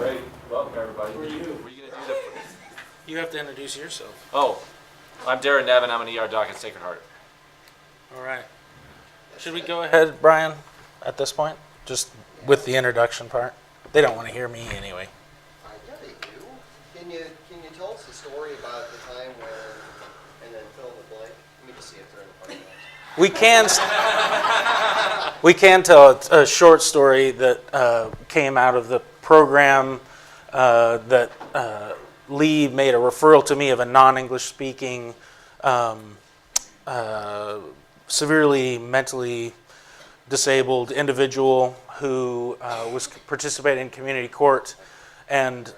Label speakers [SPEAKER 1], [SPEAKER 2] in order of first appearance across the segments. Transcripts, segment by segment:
[SPEAKER 1] Great. Welcome, everybody.
[SPEAKER 2] Who are you?
[SPEAKER 1] Were you going to do the...
[SPEAKER 2] You have to introduce yourself.
[SPEAKER 1] Oh, I'm Darren Nevin. I'm an ER doc at Sacred Heart.
[SPEAKER 2] All right. Should we go ahead, Brian, at this point? Just with the introduction part? They don't want to hear me anyway.
[SPEAKER 3] Yeah, they do. Can you tell us a story about the time when, and then fill in the blank? Let me just see if they're in the parking lot.
[SPEAKER 2] We can tell a short story that came out of the program that Lee made a referral to me of a non-English speaking, severely mentally disabled individual who was participating in community court, and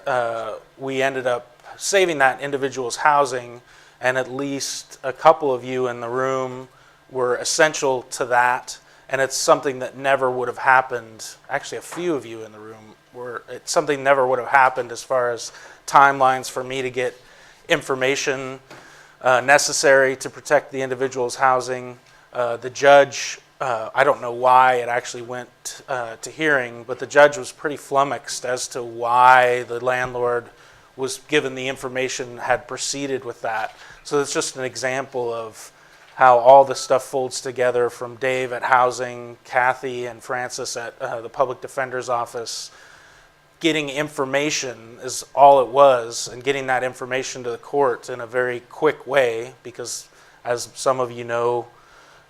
[SPEAKER 2] we ended up saving that individual's housing, and at least a couple of you in the room were essential to that, and it's something that never would have happened. Actually, a few of you in the room it's something never would have happened as far as timelines for me to get information necessary to protect the individual's housing. The judge, I don't know why it actually went to hearing, but the judge was pretty flummoxed as to why the landlord was given the information, had proceeded with that. So it's just an example of how all this stuff folds together, from Dave at housing, Kathy and Francis at the public defender's office. Getting information is all it was, and getting that information to the court in a very quick way, because as some of you know,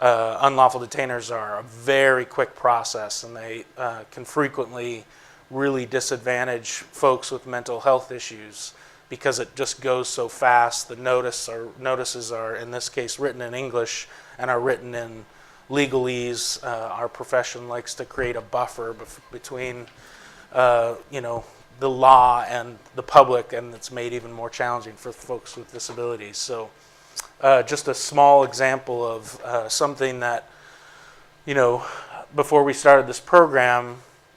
[SPEAKER 2] unlawful detainers are a very quick process, and they can frequently really disadvantage folks with mental health issues because it just goes so fast. The notices are, in this case, written in English and are written in legalese. Our profession likes to create a buffer between the law and the public, and it's made even more challenging for folks with disabilities. So just a small example of something that, before we started this program,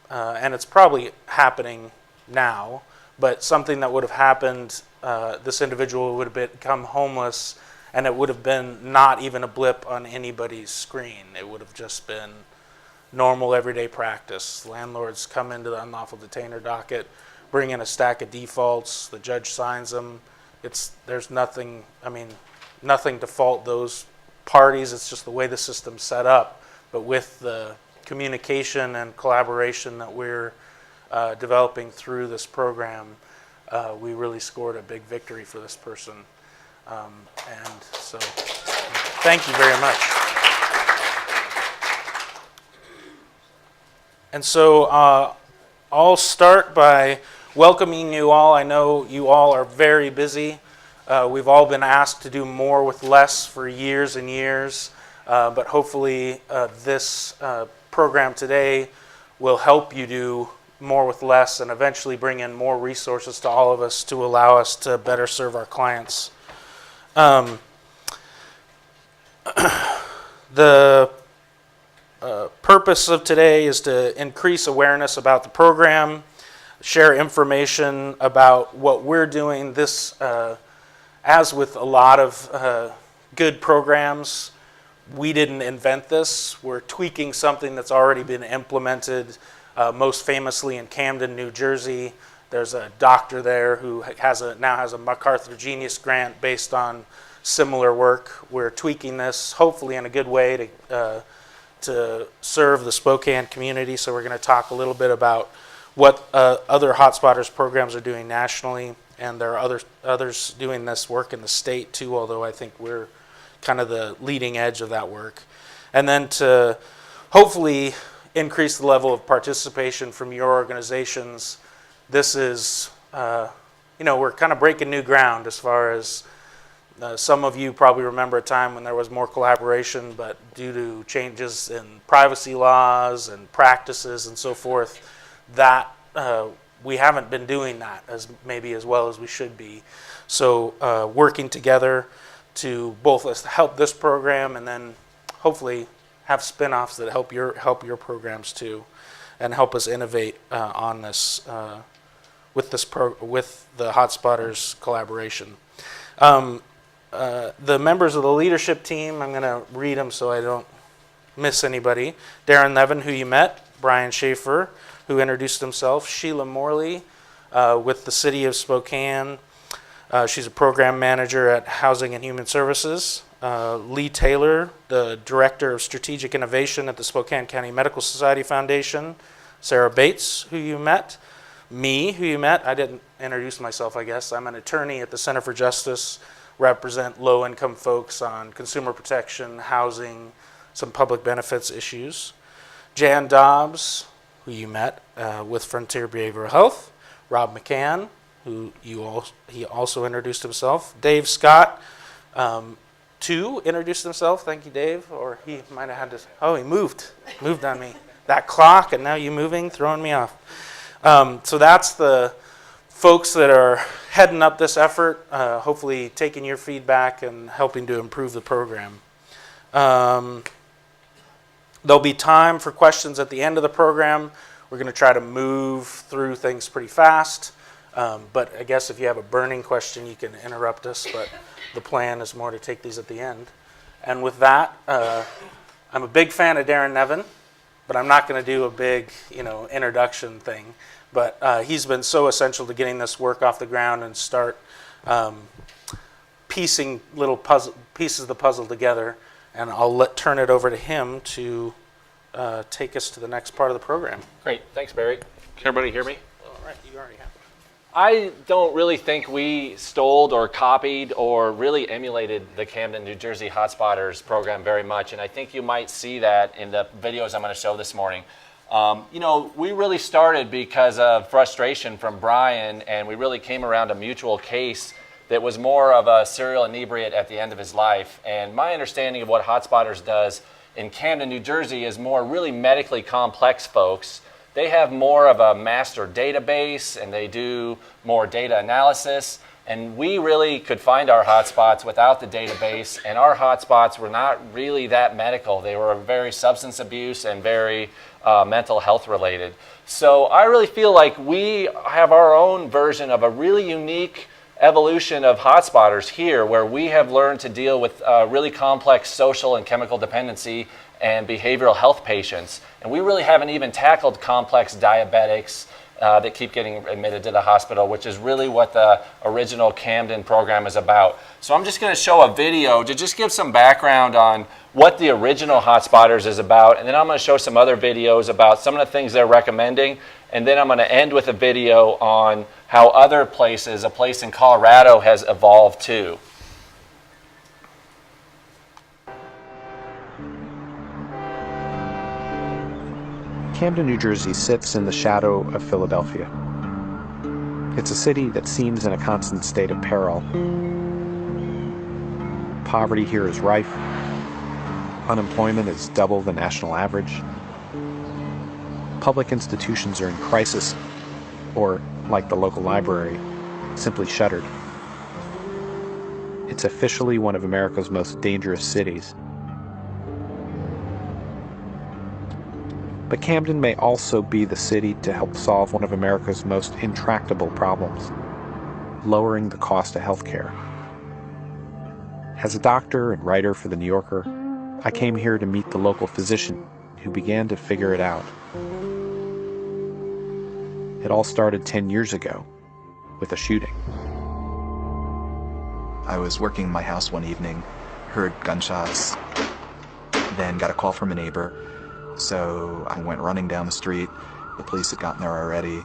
[SPEAKER 2] and it's probably happening now, but something that would have happened, this individual would have become homeless, and it would have been not even a blip on anybody's screen. It would have just been normal everyday practice. Landlords come into the unlawful detainer docket, bring in a stack of defaults, the judge signs them. There's nothing to fault those parties. It's just the way the system's set up. But with the communication and collaboration that we're developing through this program, we really scored a big victory for this person. And so thank you very much. And so I'll start by welcoming you all. I know you all are very busy. We've all been asked to do more with less for years and years, but hopefully this program today will help you do more with less and eventually bring in more resources to all of us to allow us to better serve our clients. The purpose of today is to increase awareness about the program, share information about what we're doing. This, as with a lot of good programs, we didn't invent this. We're tweaking something that's already been implemented, most famously in Camden, New Jersey. There's a doctor there who now has a MacArthur Genius Grant based on similar work. We're tweaking this, hopefully in a good way, to serve the Spokane community. So we're going to talk a little bit about what other Hotspotters programs are doing nationally, and there are others doing this work in the state too, although I think we're kind of the leading edge of that work. And then to hopefully increase the level of participation from your organizations. This is, we're kind of breaking new ground as far as some of you probably remember a time when there was more collaboration, but due to changes in privacy laws and practices and so forth, that we haven't been doing that as well as we should be. So working together to both help this program and then hopefully have spin-offs that help your programs too, and help us innovate on this with the Hotspotters collaboration. The members of the leadership team, I'm going to read them so I don't miss anybody. Darren Nevin, who you met, Brian Schaefer, who introduced himself, Sheila Morley, with the City of Spokane. She's a program manager at Housing and Human Services. Lee Taylor, the Director of Strategic Innovation at the Spokane County Medical Society Foundation. Sarah Bates, who you met. Me, who you met. I didn't introduce myself, I guess. I'm an attorney at the Center for Justice, represent low-income folks on consumer protection, housing, some public benefits issues. Jan Dobbs, who you met with Frontier Behavioral Health. Rob McCann, who he also introduced himself. Dave Scott, too, introduced himself. Thank you, Dave. Or he might have had to, oh, he moved on me. That clock, and now you moving, throwing me off. So that's the folks that are heading up this effort, hopefully taking your feedback and helping to improve the program. There'll be time for questions at the end of the program. We're going to try to move through things pretty fast. But I guess if you have a burning question, you can interrupt us. But the plan is more to take these at the end. And with that, I'm a big fan of Darren Nevin, but I'm not going to do a big, introduction thing. But he's been so essential to getting this work off the ground and start piecing little pieces of the puzzle together. And I'll turn it over to him to take us to the next part of the program.
[SPEAKER 1] Great. Thanks, Barry. Can everybody hear me?
[SPEAKER 2] All right, you already have it.
[SPEAKER 1] I don't really think we stole or copied or really emulated the Camden, New Jersey Hotspotters program very much, and I think you might see that in the videos I'm going to show this morning. We really started because of frustration from Brian, and we really came around a mutual case that was more of a serial inebriate at the end of his life. And my understanding of what Hotspotters does in Camden, New Jersey is more really medically complex folks. They have more of a master database, and they do more data analysis. And we really could find our hotspots without the database, and our hotspots were not really that medical. They were very substance abuse and very mental health related. So I really feel like we have our own version of a really unique evolution of hotspotters here, where we have learned to deal with really complex social and chemical dependency and behavioral health patients. And we really haven't even tackled complex diabetics that keep getting admitted to the hospital, which is really what the original Camden program is about. So I'm just going to show a video to just give some background on what the original Hotspotters is about, and then I'm going to show some other videos about some of the things they're recommending, and then I'm going to end with a video on how other places, a place in Colorado, has evolved too.
[SPEAKER 4] Camden, New Jersey sits in the shadow of Philadelphia. It's a city that seems in a constant state of peril. Poverty here is rife. Unemployment is double the national average. Public institutions are in crisis, or, like the local library, simply shuttered. It's officially one of America's most dangerous cities. But Camden may also be the city to help solve one of America's most intractable problems: lowering the cost of healthcare. As a doctor and writer for The New Yorker, I came here to meet the local physician who began to figure it out. It all started 10 years ago with a shooting.
[SPEAKER 5] I was working in my house one evening, heard gunshots, then got a call from a neighbor. So I went running down the street. The police had gotten there already.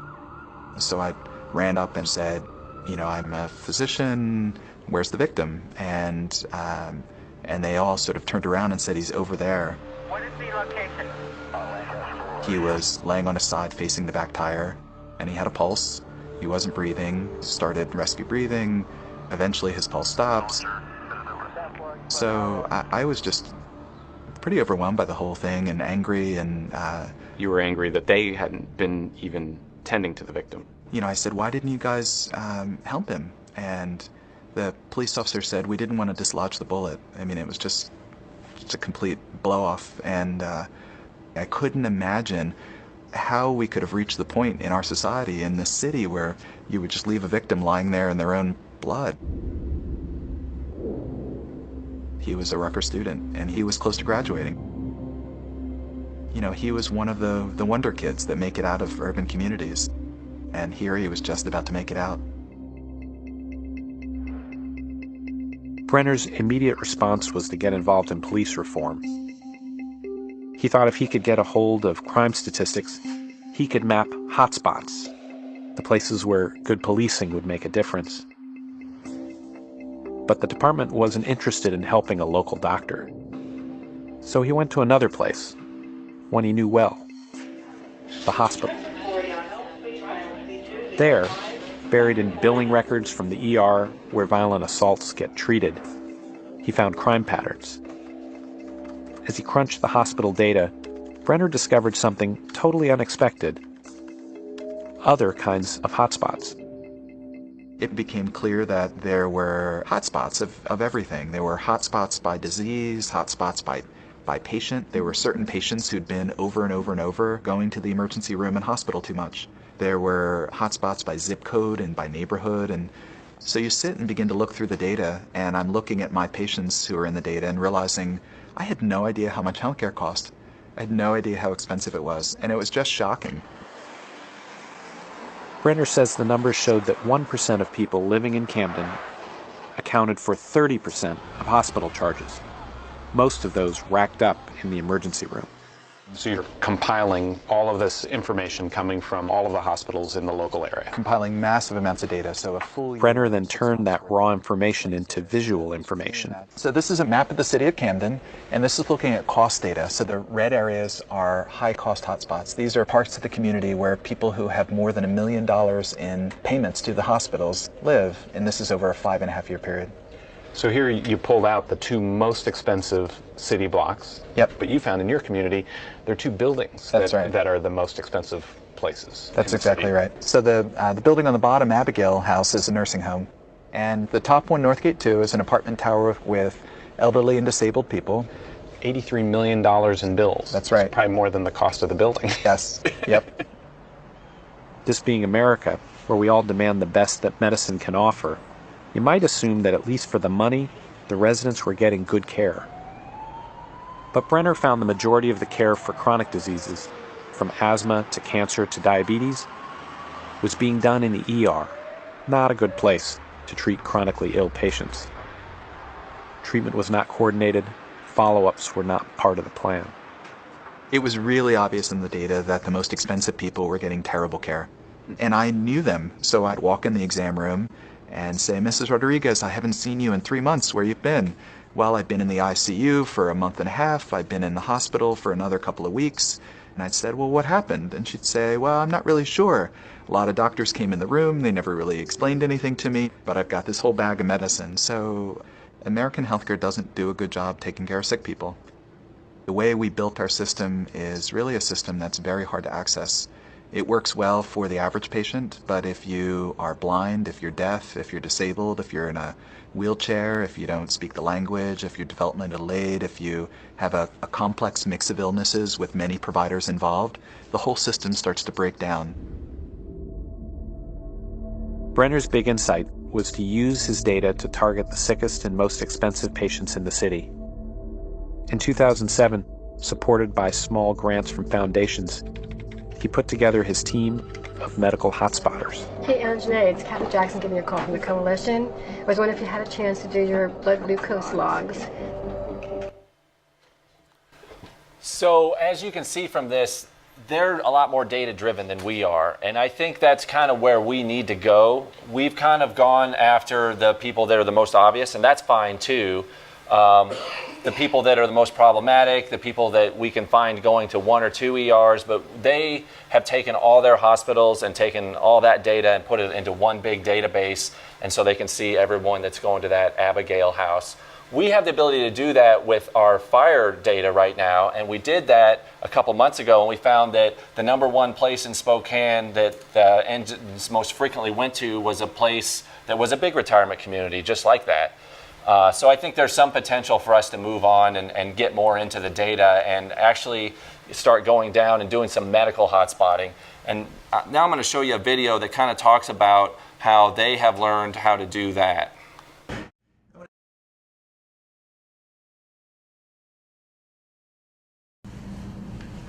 [SPEAKER 5] So I ran up and said, I'm a physician, where's the victim? And they all sort of turned around and said, he's over there.
[SPEAKER 6] What is the location?
[SPEAKER 5] He was laying on his side facing the back tire, and he had a pulse. He wasn't breathing, started rescue breathing. Eventually his pulse stops. So I was just pretty overwhelmed by the whole thing and angry, and
[SPEAKER 4] You were angry that they hadn't been even tending to the victim.
[SPEAKER 5] I said, why didn't you guys help him? And the police officer said, we didn't want to dislodge the bullet. I mean, it was just a complete blow-off, and I couldn't imagine how we could have reached the point in our society, in this city, where you would just leave a victim lying there in their own blood. He was a Rutgers student, and he was close to graduating. He was one of the wonder kids that make it out of urban communities. and here he was just about to make it out.
[SPEAKER 4] Brenner's immediate response was to get involved in police reform. He thought if he could get a hold of crime statistics, he could map hotspots, the places where good policing would make a difference. But the department wasn't interested in helping a local doctor. So he went to another place, one he knew well, the hospital. There, buried in billing records from the ER where violent assaults get treated, he found crime patterns. As he crunched the hospital data, Brenner discovered something totally unexpected: other kinds of hotspots.
[SPEAKER 5] It became clear that there were hotspots of everything. There were hotspots by disease, hotspots by patient. There were certain patients who'd been over and over and over going to the emergency room and hospital too much. There were hotspots by zip code and by neighborhood. And so you sit and begin to look through the data, and I'm looking at my patients who are in the data and realizing I had no idea how much healthcare cost. I had no idea how expensive it was, and it was just shocking.
[SPEAKER 4] Brenner says the numbers showed that 1% of people living in Camden accounted for 30% of hospital charges, most of those racked up in the emergency room.
[SPEAKER 6] So you're compiling all of this information coming from all of the hospitals in the local area.
[SPEAKER 5] Compiling massive amounts of data, so a full...
[SPEAKER 4] Brenner then turned that raw information into visual information.
[SPEAKER 5] So this is a map of the city of Camden, and this is looking at cost data. So the red areas are high-cost hotspots. These are parts of the community where people who have more than $1 million in payments to the hospitals live, and this is over a 5.5-year period.
[SPEAKER 6] So here you pulled out the two most expensive city blocks.
[SPEAKER 5] Yep.
[SPEAKER 6] But you found in your community there are two buildings
[SPEAKER 5] That's right.
[SPEAKER 6] that are the most expensive places.
[SPEAKER 5] That's
[SPEAKER 6] in the
[SPEAKER 5] exactly
[SPEAKER 6] city.
[SPEAKER 5] right. So the building on the bottom, Abigail House, is a nursing home. And the top one, Northgate 2, is an apartment tower with elderly and disabled people.
[SPEAKER 6] $83 million in bills.
[SPEAKER 5] That's right.
[SPEAKER 6] It's probably more than the cost of the building.
[SPEAKER 5] Yes. Yep.
[SPEAKER 4] This being America, where we all demand the best that medicine can offer, you might assume that at least for the money, the residents were getting good care. But Brenner found the majority of the care for chronic diseases, from asthma to cancer to diabetes, was being done in the ER, not a good place to treat chronically ill patients. Treatment was not coordinated, follow-ups were not part of the plan.
[SPEAKER 5] It was really obvious in the data that the most expensive people were getting terrible care. And I knew them, so I'd walk in the exam room and say, Mrs. Rodriguez, I haven't seen you in 3 months. Where you've been? Well, I've been in the ICU for a month and a half. I've been in the hospital for another couple of weeks. And I'd said, well, what happened? And she'd say, well, I'm not really sure. A lot of doctors came in the room. They never really explained anything to me, but I've got this whole bag of medicine. So American healthcare doesn't do a good job taking care of sick people. The way we built our system is really a system that's very hard to access. It works well for the average patient, but if you are blind, if you're deaf, if you're disabled, if you're in a wheelchair, if you don't speak the language, if you're developmentally delayed, if you have a complex mix of illnesses with many providers involved, the whole system starts to break down.
[SPEAKER 4] Brenner's big insight was to use his data to target the sickest and most expensive patients in the city. In 2007, supported by small grants from foundations, he put together his team of medical hotspotters.
[SPEAKER 7] Hey, Anjanae, it's Kathy Jackson giving you a call from the Coalition. I was wondering if you had a chance to do your blood glucose logs.
[SPEAKER 1] So as you can see from this, they're a lot more data driven than we are. And I think that's kind of where we need to go. We've kind of gone after the people that are the most obvious, and that's fine too. The people that are the most problematic, the people that we can find going to 1 or 2 ERs, but they have taken all their hospitals and taken all that data and put it into one big database, and so they can see everyone that's going to that Abigail House. We have the ability to do that with our fire data right now, and we did that a couple months ago, and we found that the #1 place in Spokane that the engines most frequently went to was a place that was a big retirement community, just like that. So I think there's some potential for us to move on and get more into the data and actually start going down and doing some medical hotspotting. And now I'm going to show you a video that kind of talks about how they have learned how to do that.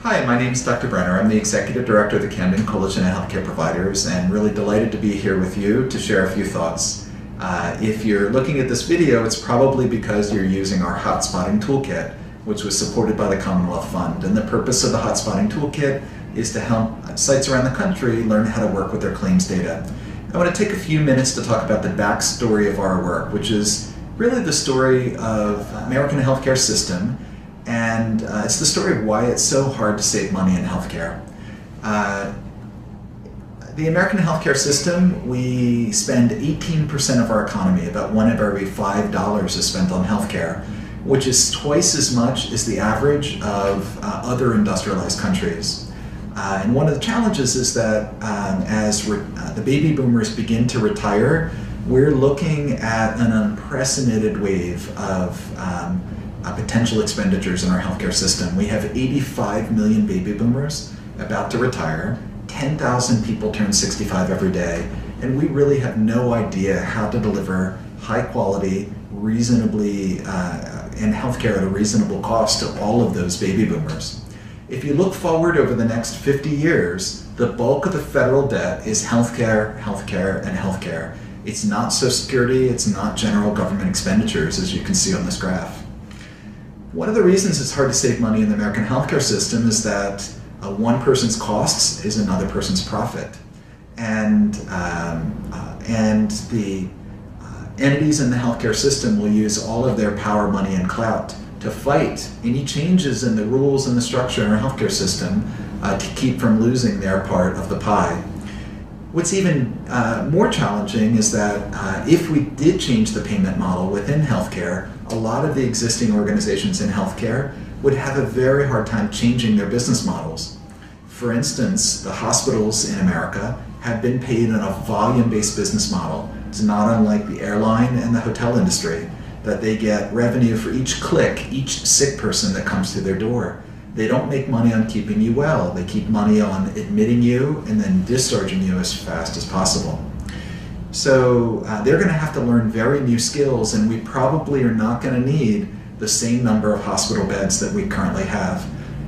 [SPEAKER 5] Hi, my name is Dr. Brenner. I'm the Executive Director of the Camden Coalition of Healthcare Providers, and really delighted to be here with you to share a few thoughts. If you're looking at this video, it's probably because you're using our Hotspotting Toolkit, which was supported by the Commonwealth Fund. And the purpose of the Hotspotting Toolkit is to help sites around the country learn how to work with their claims data. I want to take a few minutes to talk about the backstory of our work, which is really the story of American healthcare system, and it's the story of why it's so hard to save money in healthcare. The American healthcare system, we spend 18% of our economy, about one of every $5 is spent on healthcare, which is twice as much as the average of other industrialized countries. And one of the challenges is that as the baby boomers begin to retire, we're looking at an unprecedented wave of potential expenditures in our healthcare system. We have 85 million baby boomers about to retire, 10,000 people turn 65 every day, and we really have no idea how to deliver high quality, reasonably, and healthcare at a reasonable cost to all of those baby boomers. If you look forward over the next 50 years, the bulk of the federal debt is healthcare, healthcare, and healthcare. It's not Social Security, it's not general government expenditures, as you can see on this graph. One of the reasons it's hard to save money in the American healthcare system is that one person's costs is another person's profit. And the entities in the healthcare system will use all of their power, money, and clout to fight any changes in the rules and the structure in our healthcare system to keep from losing their part of the pie. What's even more challenging is that if we did change the payment model within healthcare, a lot of the existing organizations in healthcare would have a very hard time changing their business models. For instance, the hospitals in America have been paid on a volume-based business model. It's not unlike the airline and the hotel industry, that they get revenue for each click, each sick person that comes through their door. They don't make money on keeping you well. They keep money on admitting you and then discharging you as fast as possible. So they're going to have to learn very new skills, and we probably are not going to need the same number of hospital beds that we currently have.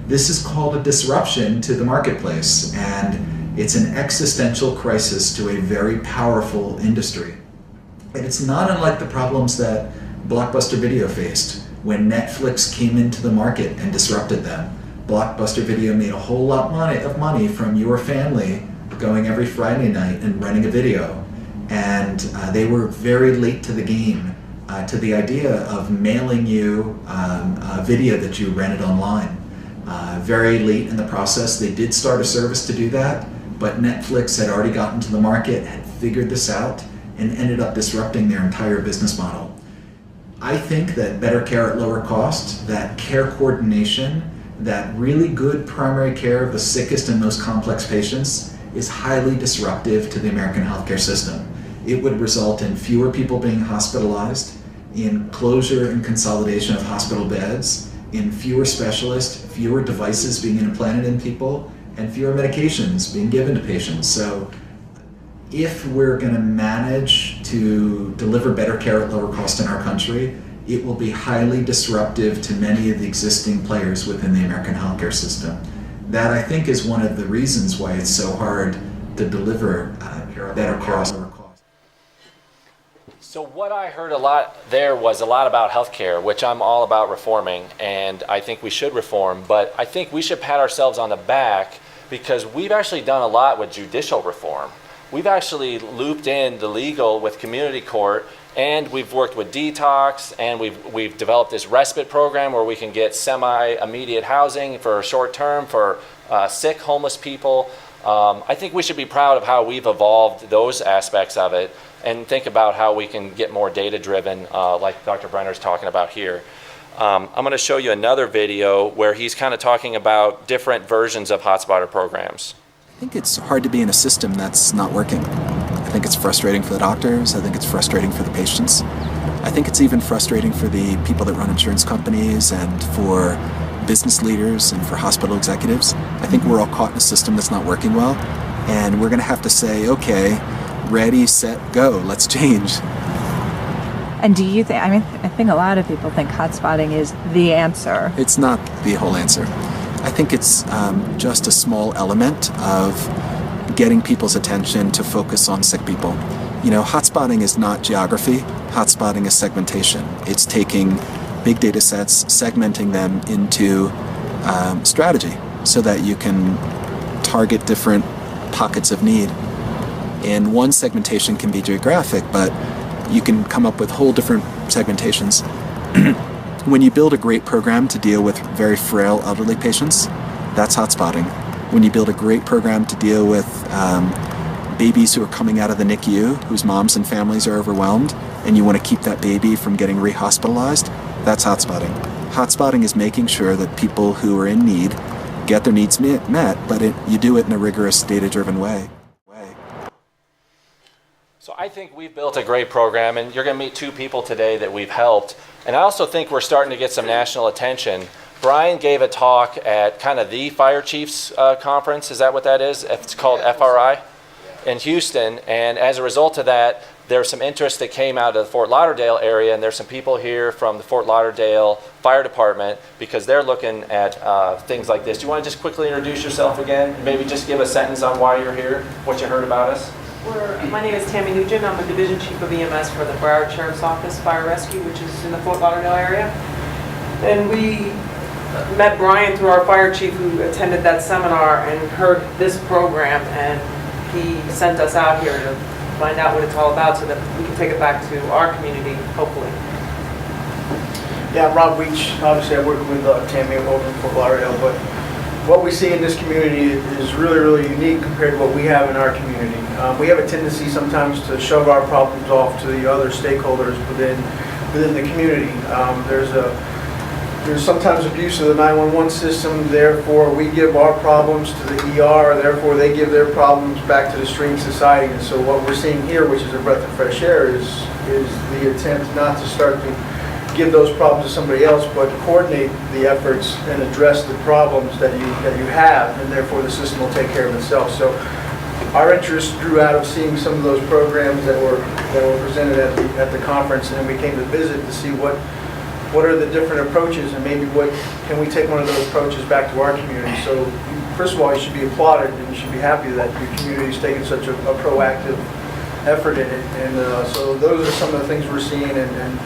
[SPEAKER 5] This is called a disruption to the marketplace, and it's an existential crisis to a very powerful industry. And it's not unlike the problems that Blockbuster Video faced when Netflix came into the market and disrupted them. Blockbuster Video made a whole lot of money from your family going every Friday night and renting a video. And they were very late to the game, to the idea of mailing you a video that you rented online. Very late in the process, they did start a service to do that, but Netflix had already gotten to the market, had figured this out, and ended up disrupting their entire business model. I think that better care at lower cost, that care coordination, that really good primary care of the sickest and most complex patients is highly disruptive to the American healthcare system. It would result in fewer people being hospitalized, in closure and consolidation of hospital beds, in fewer specialists, fewer devices being implanted in people, and fewer medications being given to patients. So if we're going to manage to deliver better care at lower cost in our country, it will be highly disruptive to many of the existing players within the American healthcare system. That, I think, is one of the reasons why it's so hard to deliver better care at lower cost.
[SPEAKER 1] So what I heard a lot there was a lot about healthcare, which I'm all about reforming, and I think we should reform, but I think we should pat ourselves on the back because we've actually done a lot with judicial reform. We've actually looped in the legal with community court, and we've worked with detox, and we've developed this respite program where we can get semi-immediate housing for short term for sick, homeless people. I think we should be proud of how we've evolved those aspects of it and think about how we can get more data-driven, like Dr. Brenner's talking about here. I'm going to show you another video where he's kind of talking about different versions of Hotspotter programs.
[SPEAKER 5] I think it's hard to be in a system that's not working. I think it's frustrating for the doctors. I think it's frustrating for the patients. I think it's even frustrating for the people that run insurance companies and for business leaders and for hospital executives. I think we're all caught in a system that's not working well, and we're going to have to say, okay, ready, set, go, let's change.
[SPEAKER 8] And do you think, I think a lot of people think hotspotting is the answer.
[SPEAKER 5] It's not the whole answer. I think it's just a small element of getting people's attention to focus on sick people. You know, hotspotting is not geography, hotspotting is segmentation. It's taking big data sets, segmenting them into strategy so that you can target different pockets of need. And one segmentation can be geographic, but you can come up with whole different segmentations. When you build a great program to deal with very frail elderly patients, that's hotspotting. When you build a great program to deal with babies who are coming out of the NICU, whose moms and families are overwhelmed, and you want to keep that baby from getting rehospitalized, that's hotspotting. Hotspotting is making sure that people who are in need get their needs met, but you do it in a rigorous, data-driven way.
[SPEAKER 1] So I think we've built a great program, and you're going to meet two people today that we've helped. And I also think we're starting to get some national attention. Brian gave a talk at kind of the Fire Chiefs Conference. Is that what that is? It's called FRI in Houston. And as a result of that, there's some interest that came out of the Fort Lauderdale area, and there's some people here from the Fort Lauderdale Fire Department because they're looking at things like this. Do you want to just quickly introduce yourself again? Maybe just give a sentence on why you're here, what you heard about us?
[SPEAKER 9] My name is Tammy Nugent. I'm a Division Chief of EMS for the Broward Sheriff's Office Fire Rescue, which is in the Fort Lauderdale area. And we met Brian through our fire chief who attended that seminar and heard this program, and he sent us out here to find out what it's all about so that we can take it back to our community, hopefully.
[SPEAKER 10] Yeah, I'm Rob Weech. Obviously, I work with Tammy over in Fort Lauderdale, but what we see in this community is really, really unique compared to what we have in our community. We have a tendency sometimes to shove our problems off to the other stakeholders within the community. There's sometimes abuse of the 911 system, therefore we give our problems to the ER, therefore they give their problems back to the stream society. And so what we're seeing here, which is a breath of fresh air, is the attempt not to start to give those problems to somebody else, but coordinate the efforts and address the problems that you have, and therefore the system will take care of itself. So our interest grew out of seeing some of those programs that were presented at the conference, and then we came to visit to see what are the different approaches, and maybe what can we take one of those approaches back to our community. So first of all, you should be applauded, and you should be happy that your community is taking such a proactive effort in it. And so those are some of the things we're seeing, and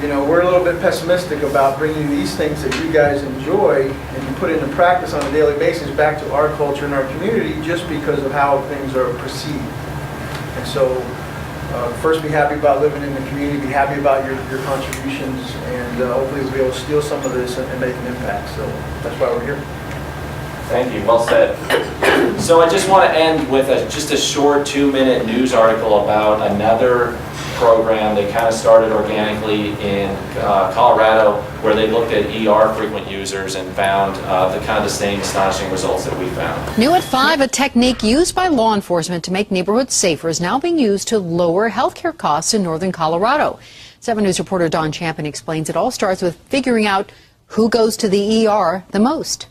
[SPEAKER 10] you know, we're a little bit pessimistic about bringing these things that you guys enjoy and you put into practice on a daily basis back to our culture and our community just because of how things are perceived. And so first, be happy about living in the community, be happy about your contributions, and hopefully we'll be able to steal some of this and make an impact. So that's why we're here.
[SPEAKER 1] Thank you. Well said. So I just want to end with just a short 2-minute news article about another program that kind of started organically in Colorado, where they looked at ER frequent users and found the kind of the same astonishing results that we found.
[SPEAKER 11] New at 5, a technique used by law enforcement to make neighborhoods safer is now being used to lower healthcare costs in northern Colorado. 7 News reporter Don Champion explains it all starts with figuring out who goes to the ER the most.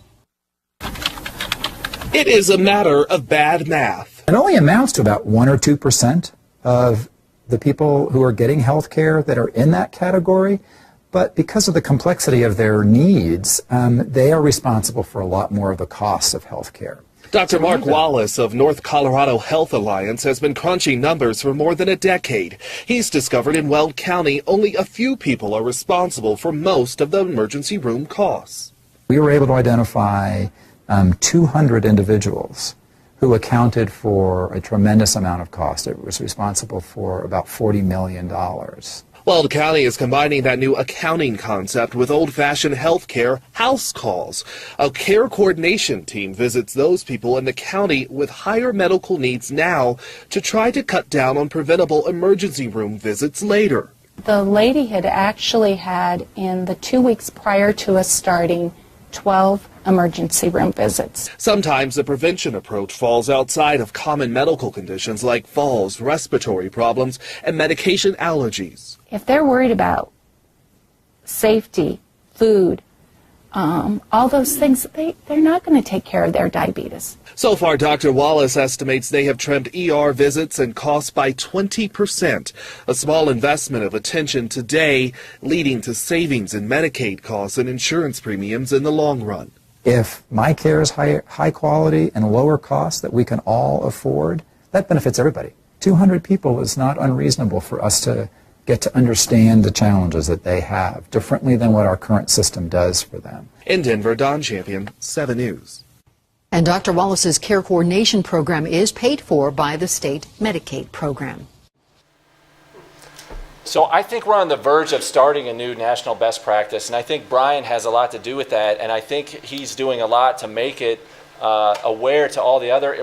[SPEAKER 12] It is a matter of bad math.
[SPEAKER 13] It only amounts to about 1 or 2% of the people who are getting health care that are in that category, but because of the complexity of their needs, they are responsible for a lot more of the costs of health care.
[SPEAKER 12] Dr. Mark Wallace of North Colorado Health Alliance has been crunching numbers for more than a decade. He's discovered in Weld County only a few people are responsible for most of the emergency room costs.
[SPEAKER 13] We were able to identify 200 individuals who accounted for a tremendous amount of cost. It was responsible for about $40 million.
[SPEAKER 12] Weld County is combining that new accounting concept with old-fashioned health care house calls. A care coordination team visits those people in the county with higher medical needs now to try to cut down on preventable emergency room visits later.
[SPEAKER 14] The lady had actually had, in the 2 weeks prior to us starting, 12 emergency room visits.
[SPEAKER 12] Sometimes the prevention approach falls outside of common medical conditions like falls, respiratory problems, and medication allergies.
[SPEAKER 14] If they're worried about safety, food, all those things, they're not going to take care of their diabetes.
[SPEAKER 12] So far, Dr. Wallace estimates they have trimmed ER visits and costs by 20%, a small investment of attention today leading to savings in Medicaid costs and insurance premiums in the long run.
[SPEAKER 13] If my care is high quality and lower cost that we can all afford, that benefits everybody. 200 people is not unreasonable for us to get to understand the challenges that they have differently than what our current system does for them.
[SPEAKER 12] In Denver, Don Champion, 7 News.
[SPEAKER 11] And Dr. Wallace's care coordination program is paid for by the state Medicaid program.
[SPEAKER 1] So I think we're on the verge of starting a new national best practice, and I think Brian has a lot to do with that, and I think he's doing a lot to make it aware to all the other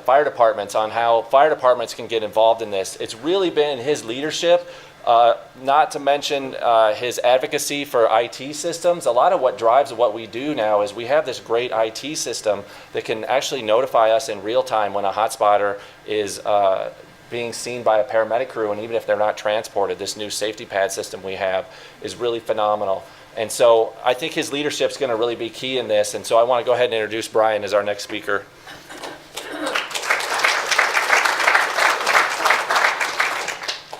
[SPEAKER 1] fire departments on how fire departments can get involved in this. It's really been his leadership, not to mention his advocacy for IT systems. A lot of what drives what we do now is we have this great IT system that can actually notify us in real time when a hotspotter is being seen by a paramedic crew, and even if they're not transported, this new safety pad system we have is really phenomenal. And so I think his leadership is going to really be key in this, and so I want to go ahead and introduce Brian as our next speaker.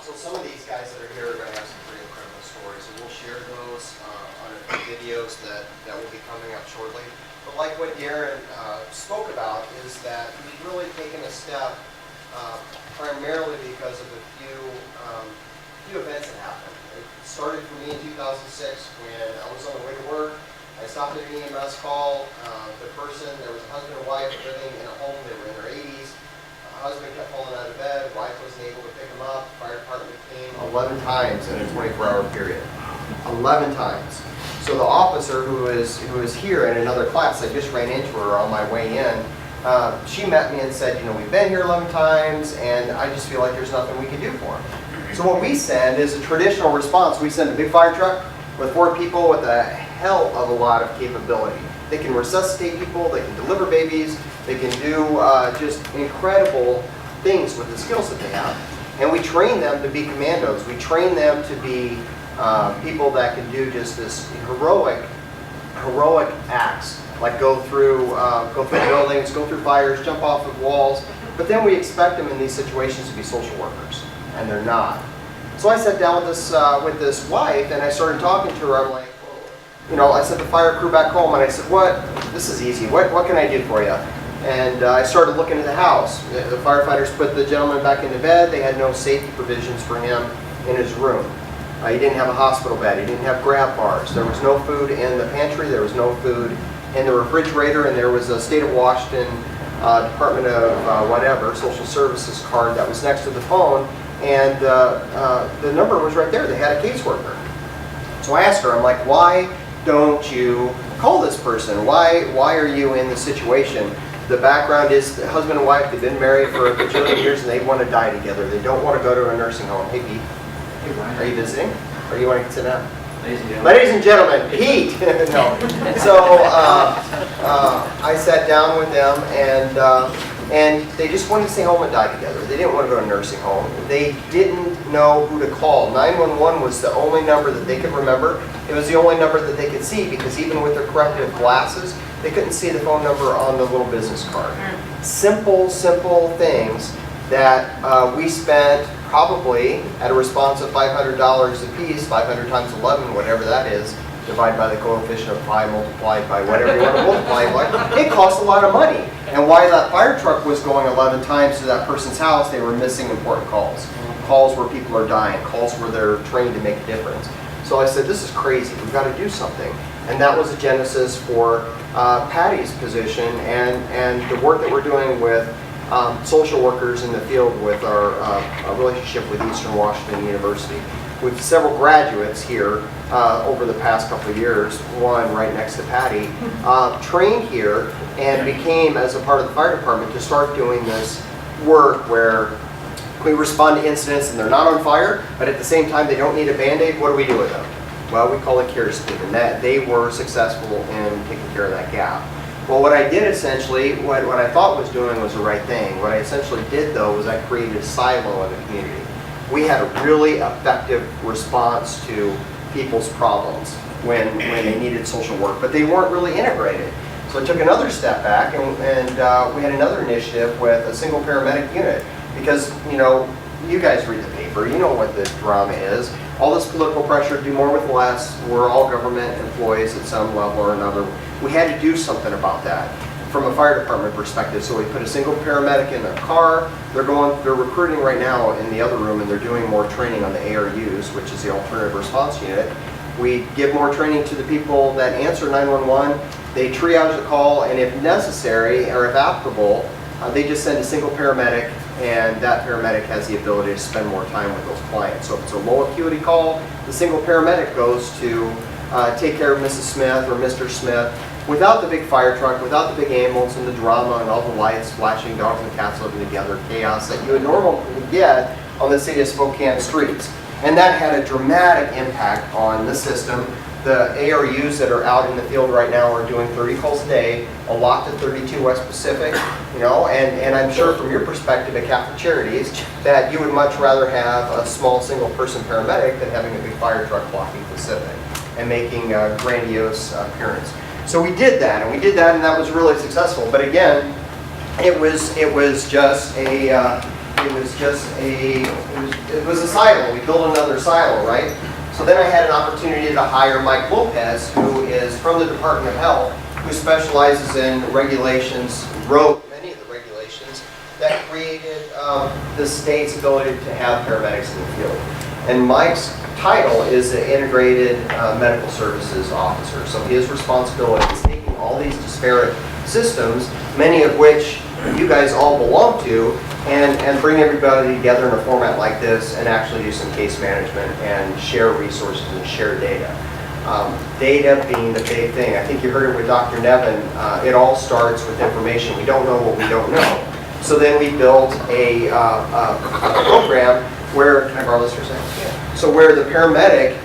[SPEAKER 3] So some of these guys that are here are going to have some pretty incredible stories, and we'll share those on a few videos that will be coming up shortly. But like what Darren spoke about is that we've really taken a step primarily because of a few events that happened. It started for me in 2006 when I was on the way to work. I stopped at an EMS call. There was a husband and wife living in a home. They were in their 80s. Husband kept falling out of bed. Wife wasn't able to pick him up. Fire department came 11 times in a 24-hour period. 11 times. So the officer who is here in another class, I just ran into her on my way in. She met me and said, you know, we've been here 11 times, and I just feel like there's nothing we can do for him. So what we send is a traditional response. We send a big fire truck with 4 people with a hell of a lot of capability. They can resuscitate people, they can deliver babies, they can do just incredible things with the skills that they have. And we train them to be commandos. We train them to be people that can do just this heroic acts, like go through buildings, go through fires, jump off of walls. But then we expect them in these situations to be social workers, and they're not. So I sat down with this wife, and I started talking to her. I'm like, you know, I sent the fire crew back home, and I said, this is easy. What can I do for you? And I started looking at the house. The firefighters put the gentleman back into bed. They had no safety provisions for him in his room. He didn't have a hospital bed. He didn't have grab bars. There was no food in the pantry. There was no food in the refrigerator, and there was a state of Washington Department of Social Services card that was next to the phone, and the number was right there. They had a caseworker. So I asked her, I'm like, why don't you call this person? Why are you in this situation? The background is the husband and wife, they've been married for a bajillion years, and they want to die together. They don't want to go to a nursing home. Hey, Pete, are you visiting? Or you want to sit down? Ladies and gentlemen, Pete! No. So I sat down with them, and they just wanted to stay home and die together. They didn't want to go to a nursing home. They didn't know who to call. 911 was the only number that they could remember. It was the only number that they could see, because even with their corrective glasses, they couldn't see the phone number on the little business card. Simple things that we spent probably at a response of $500 a piece, 500 times 11, whatever that is, divided by the coefficient of pi multiplied by whatever you want to multiply it by. It costs a lot of money. And while that fire truck was going 11 times to that person's house, they were missing important calls. Calls where people are dying, calls where they're trained to make a difference. So I said, this is crazy, we've got to do something. And that was the genesis for Patty's position and the work that we're doing with social workers in the field with our relationship with Eastern Washington University. With several graduates here over the past couple of years, one right next to Patty, trained here and became, as a part of the fire department, to start doing this work where we respond to incidents and they're not on fire, but at the same time they don't need a Band-Aid. What do we do with them? Well, we call it care scheme, and that they were successful in taking care of that gap. Well, what I did essentially, what I thought was doing was the right thing. What I essentially did, though, was I created a silo in the community. We had a really effective response to people's problems when they needed social work, but they weren't really integrated. So I took another step back, and we had another initiative with a single paramedic unit, because, you know, you guys read the paper, you know what the drama is. All this political pressure, do more with less. We're all government employees at some level or another. We had to do something about that from a fire department perspective. So we put a single paramedic in a car. They're recruiting right now in the other room, and they're doing more training on the ARUs, which is the Alternative Response Unit. We give more training to the people that answer 911. They triage the call, and if necessary or if applicable, they just send a single paramedic, and that paramedic has the ability to spend more time with those clients. So if it's a low acuity call, the single paramedic goes to take care of Mrs. Smith or Mr. Smith without the big fire truck, without the big ambulance and the drama and all the lights flashing, dogs and cats living together, chaos that you would normally get on the city of Spokane streets. And that had a dramatic impact on the system. The ARUs that are out in the field right now are doing 30 calls a day, a lot to 32 West Pacific, you know, and I'm sure from your perspective at Catholic Charities that you would much rather have a small single person paramedic than having a big fire truck blocking Pacific and making a grandiose appearance. So we did that, and that was really successful. But again, it was just a silo. We built another silo, right? So then I had an opportunity to hire Mike Lopez, who is from the Department of Health, who specializes in regulations, wrote many of the regulations that created the state's ability to have paramedics in the field. And Mike's title is the Integrated Medical Services Officer. So his responsibility is taking all these disparate systems, many of which you guys all belong to, and bring everybody together in a format like this and actually do some case management and share resources and share data. Data being the big thing. I think you heard it with Dr. Nevin. It all starts with information. We don't know what we don't know. So then we built a program where, can I borrow this for a second? Yeah. So where the paramedic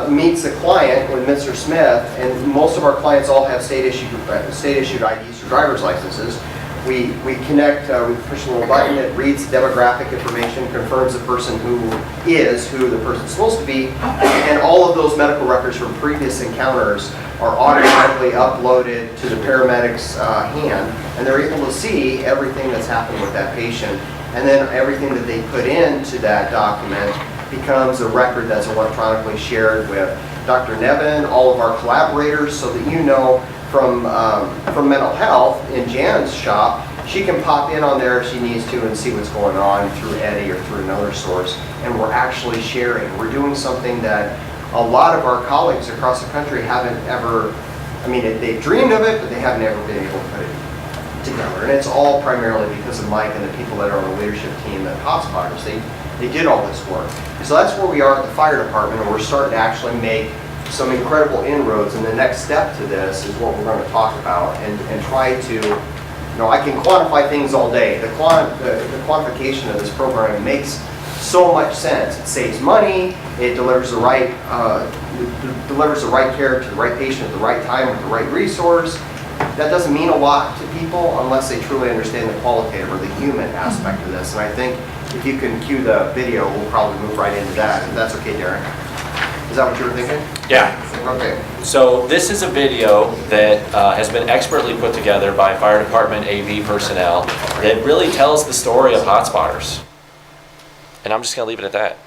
[SPEAKER 3] meets the client with Mr. Smith, and most of our clients all have state-issued IDs or driver's licenses. We connect, we push a little button, it reads demographic information, confirms the person who the person's supposed to be, and all of those medical records from previous encounters are automatically uploaded to the paramedic's hand, and they're able to see everything that's happened with that patient, and then everything that they put into that document becomes a record that's electronically shared with Dr. Nevin, all of our collaborators, so that you know from mental health in Jan's shop, she can pop in on there if she needs to and see what's going on through Eddie or through another source. And we're actually sharing. We're doing something that a lot of our colleagues across the country haven't ever, I mean, they've dreamed of it, but they haven't ever been able to put it together. And it's all primarily because of Mike and the people that are on the leadership team at Hotspotters. They did all this work. So that's where we are at the fire department, and we're starting to actually make some incredible inroads, and the next step to this is what we're going to talk about and try to, you know, I can quantify things all day. The quantification of this program makes so much sense. It saves money, it delivers the right care to the right patient at the right time with the right resource. That doesn't mean a lot to people unless they truly understand the qualitative or the human aspect of this. And I think if you can cue the video, we'll probably move right into that, if that's okay, Darren. Is that what you were thinking?
[SPEAKER 1] Yeah.
[SPEAKER 3] Okay.
[SPEAKER 1] So this is a video that has been expertly put together by fire department AV personnel that really tells the story of Hotspotters. And I'm just going to leave it at that.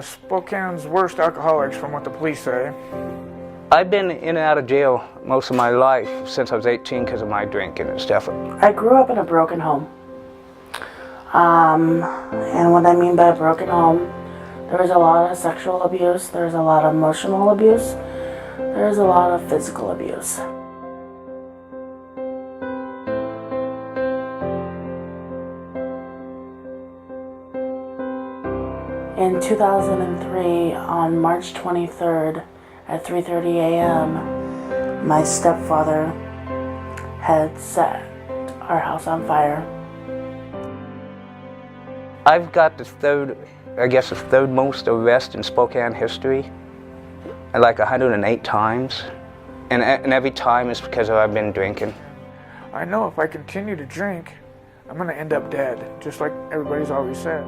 [SPEAKER 15] Spokane's worst alcoholics, from what the police say.
[SPEAKER 16] I've been in and out of jail most of my life since I was 18 because of my drinking and stuff.
[SPEAKER 17] I grew up in a broken home. And what I mean by a broken home, there was a lot of sexual abuse, there was a lot of emotional abuse, there was a lot of physical abuse. In 2003, on March 23rd at 3:30 a.m., my stepfather had set our house on fire.
[SPEAKER 16] I've got the third most arrest in Spokane history, like 108 times. And every time it's because I've been drinking.
[SPEAKER 15] I know if I continue to drink, I'm going to end up dead, just like everybody's always said.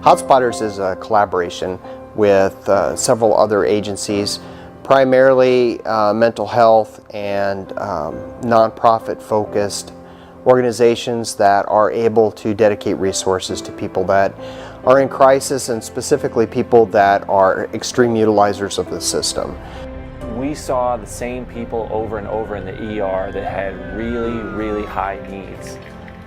[SPEAKER 3] Hotspotters is a collaboration with several other agencies, primarily mental health and nonprofit focused organizations that are able to dedicate resources to people that are in crisis, and specifically people that are extreme utilizers of the system.
[SPEAKER 1] We saw the same people over and over in the ER that had really, really high needs.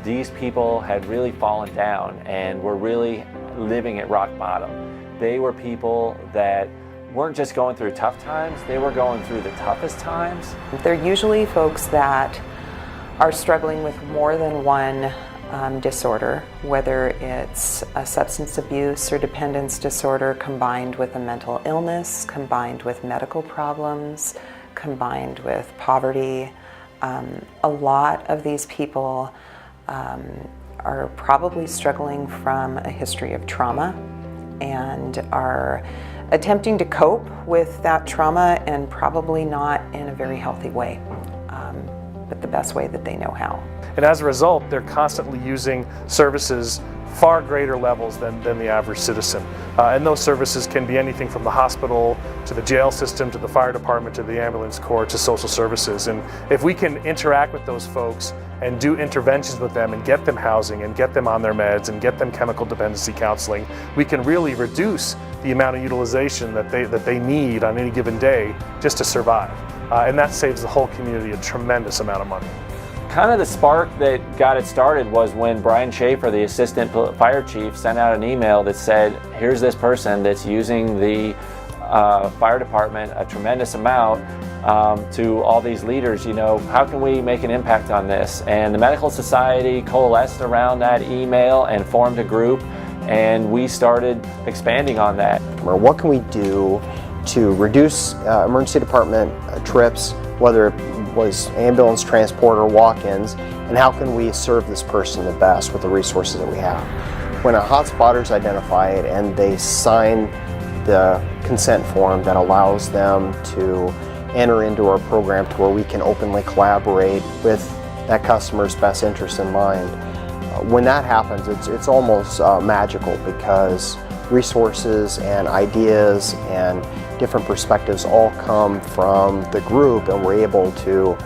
[SPEAKER 1] These people had really fallen down and were really living at rock bottom. They were people that weren't just going through tough times, they were going through the toughest times.
[SPEAKER 18] They're usually folks that are struggling with more than one disorder, whether it's a substance abuse or dependence disorder combined with a mental illness, combined with medical problems, combined with poverty. A lot of these people are probably struggling from a history of trauma and are attempting to cope with that trauma, and probably not in a very healthy way, but the best way that they know how.
[SPEAKER 19] And as a result, they're constantly using services far greater levels than the average citizen. And those services can be anything from the hospital to the jail system to the fire department to the ambulance corps to social services. And if we can interact with those folks and do interventions with them and get them housing and get them on their meds and get them chemical dependency counseling, we can really reduce the amount of utilization that they need on any given day just to survive. And that saves the whole community a tremendous amount of money.
[SPEAKER 1] Kind of the spark that got it started was when Brian Schaefer, the assistant fire chief, sent out an email that said, here's this person that's using the fire department a tremendous amount to all these leaders, you know, how can we make an impact on this? And the Medical Society coalesced around that email and formed a group, and we started expanding on that.
[SPEAKER 3] Or what can we do to reduce emergency department trips, whether it was ambulance transport or walk-ins, and how can we serve this person the best with the resources that we have? When a hotspotter is identified and they sign the consent form that allows them to enter into our program to where we can openly collaborate with that customer's best interest in mind, when that happens, it's almost magical, because resources and ideas and different perspectives all come from the group, and we're able to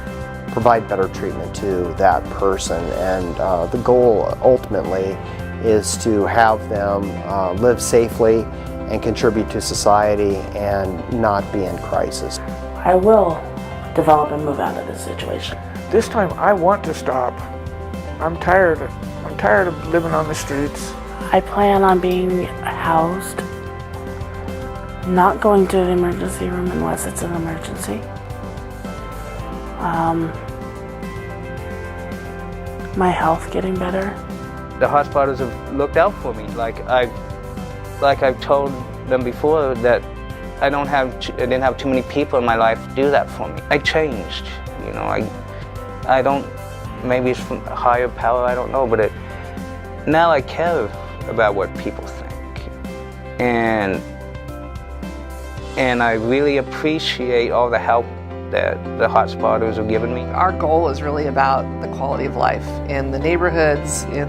[SPEAKER 3] provide better treatment to that person. And the goal ultimately is to have them live safely and contribute to society and not be in crisis.
[SPEAKER 17] I will develop and move out of this situation.
[SPEAKER 15] This time I want to stop. I'm tired of living on the streets.
[SPEAKER 17] I plan on being housed, not going to the emergency room unless it's an emergency. My health getting better.
[SPEAKER 16] The hotspotters have looked out for me. Like I've told them before, that I didn't have too many people in my life do that for me. I changed, you know. I don't. Maybe it's from a higher power. I don't know, but now I care about what people think, and I really appreciate all the help that the hotspotters have given me.
[SPEAKER 20] Our goal is really about the quality of life in the neighborhoods, in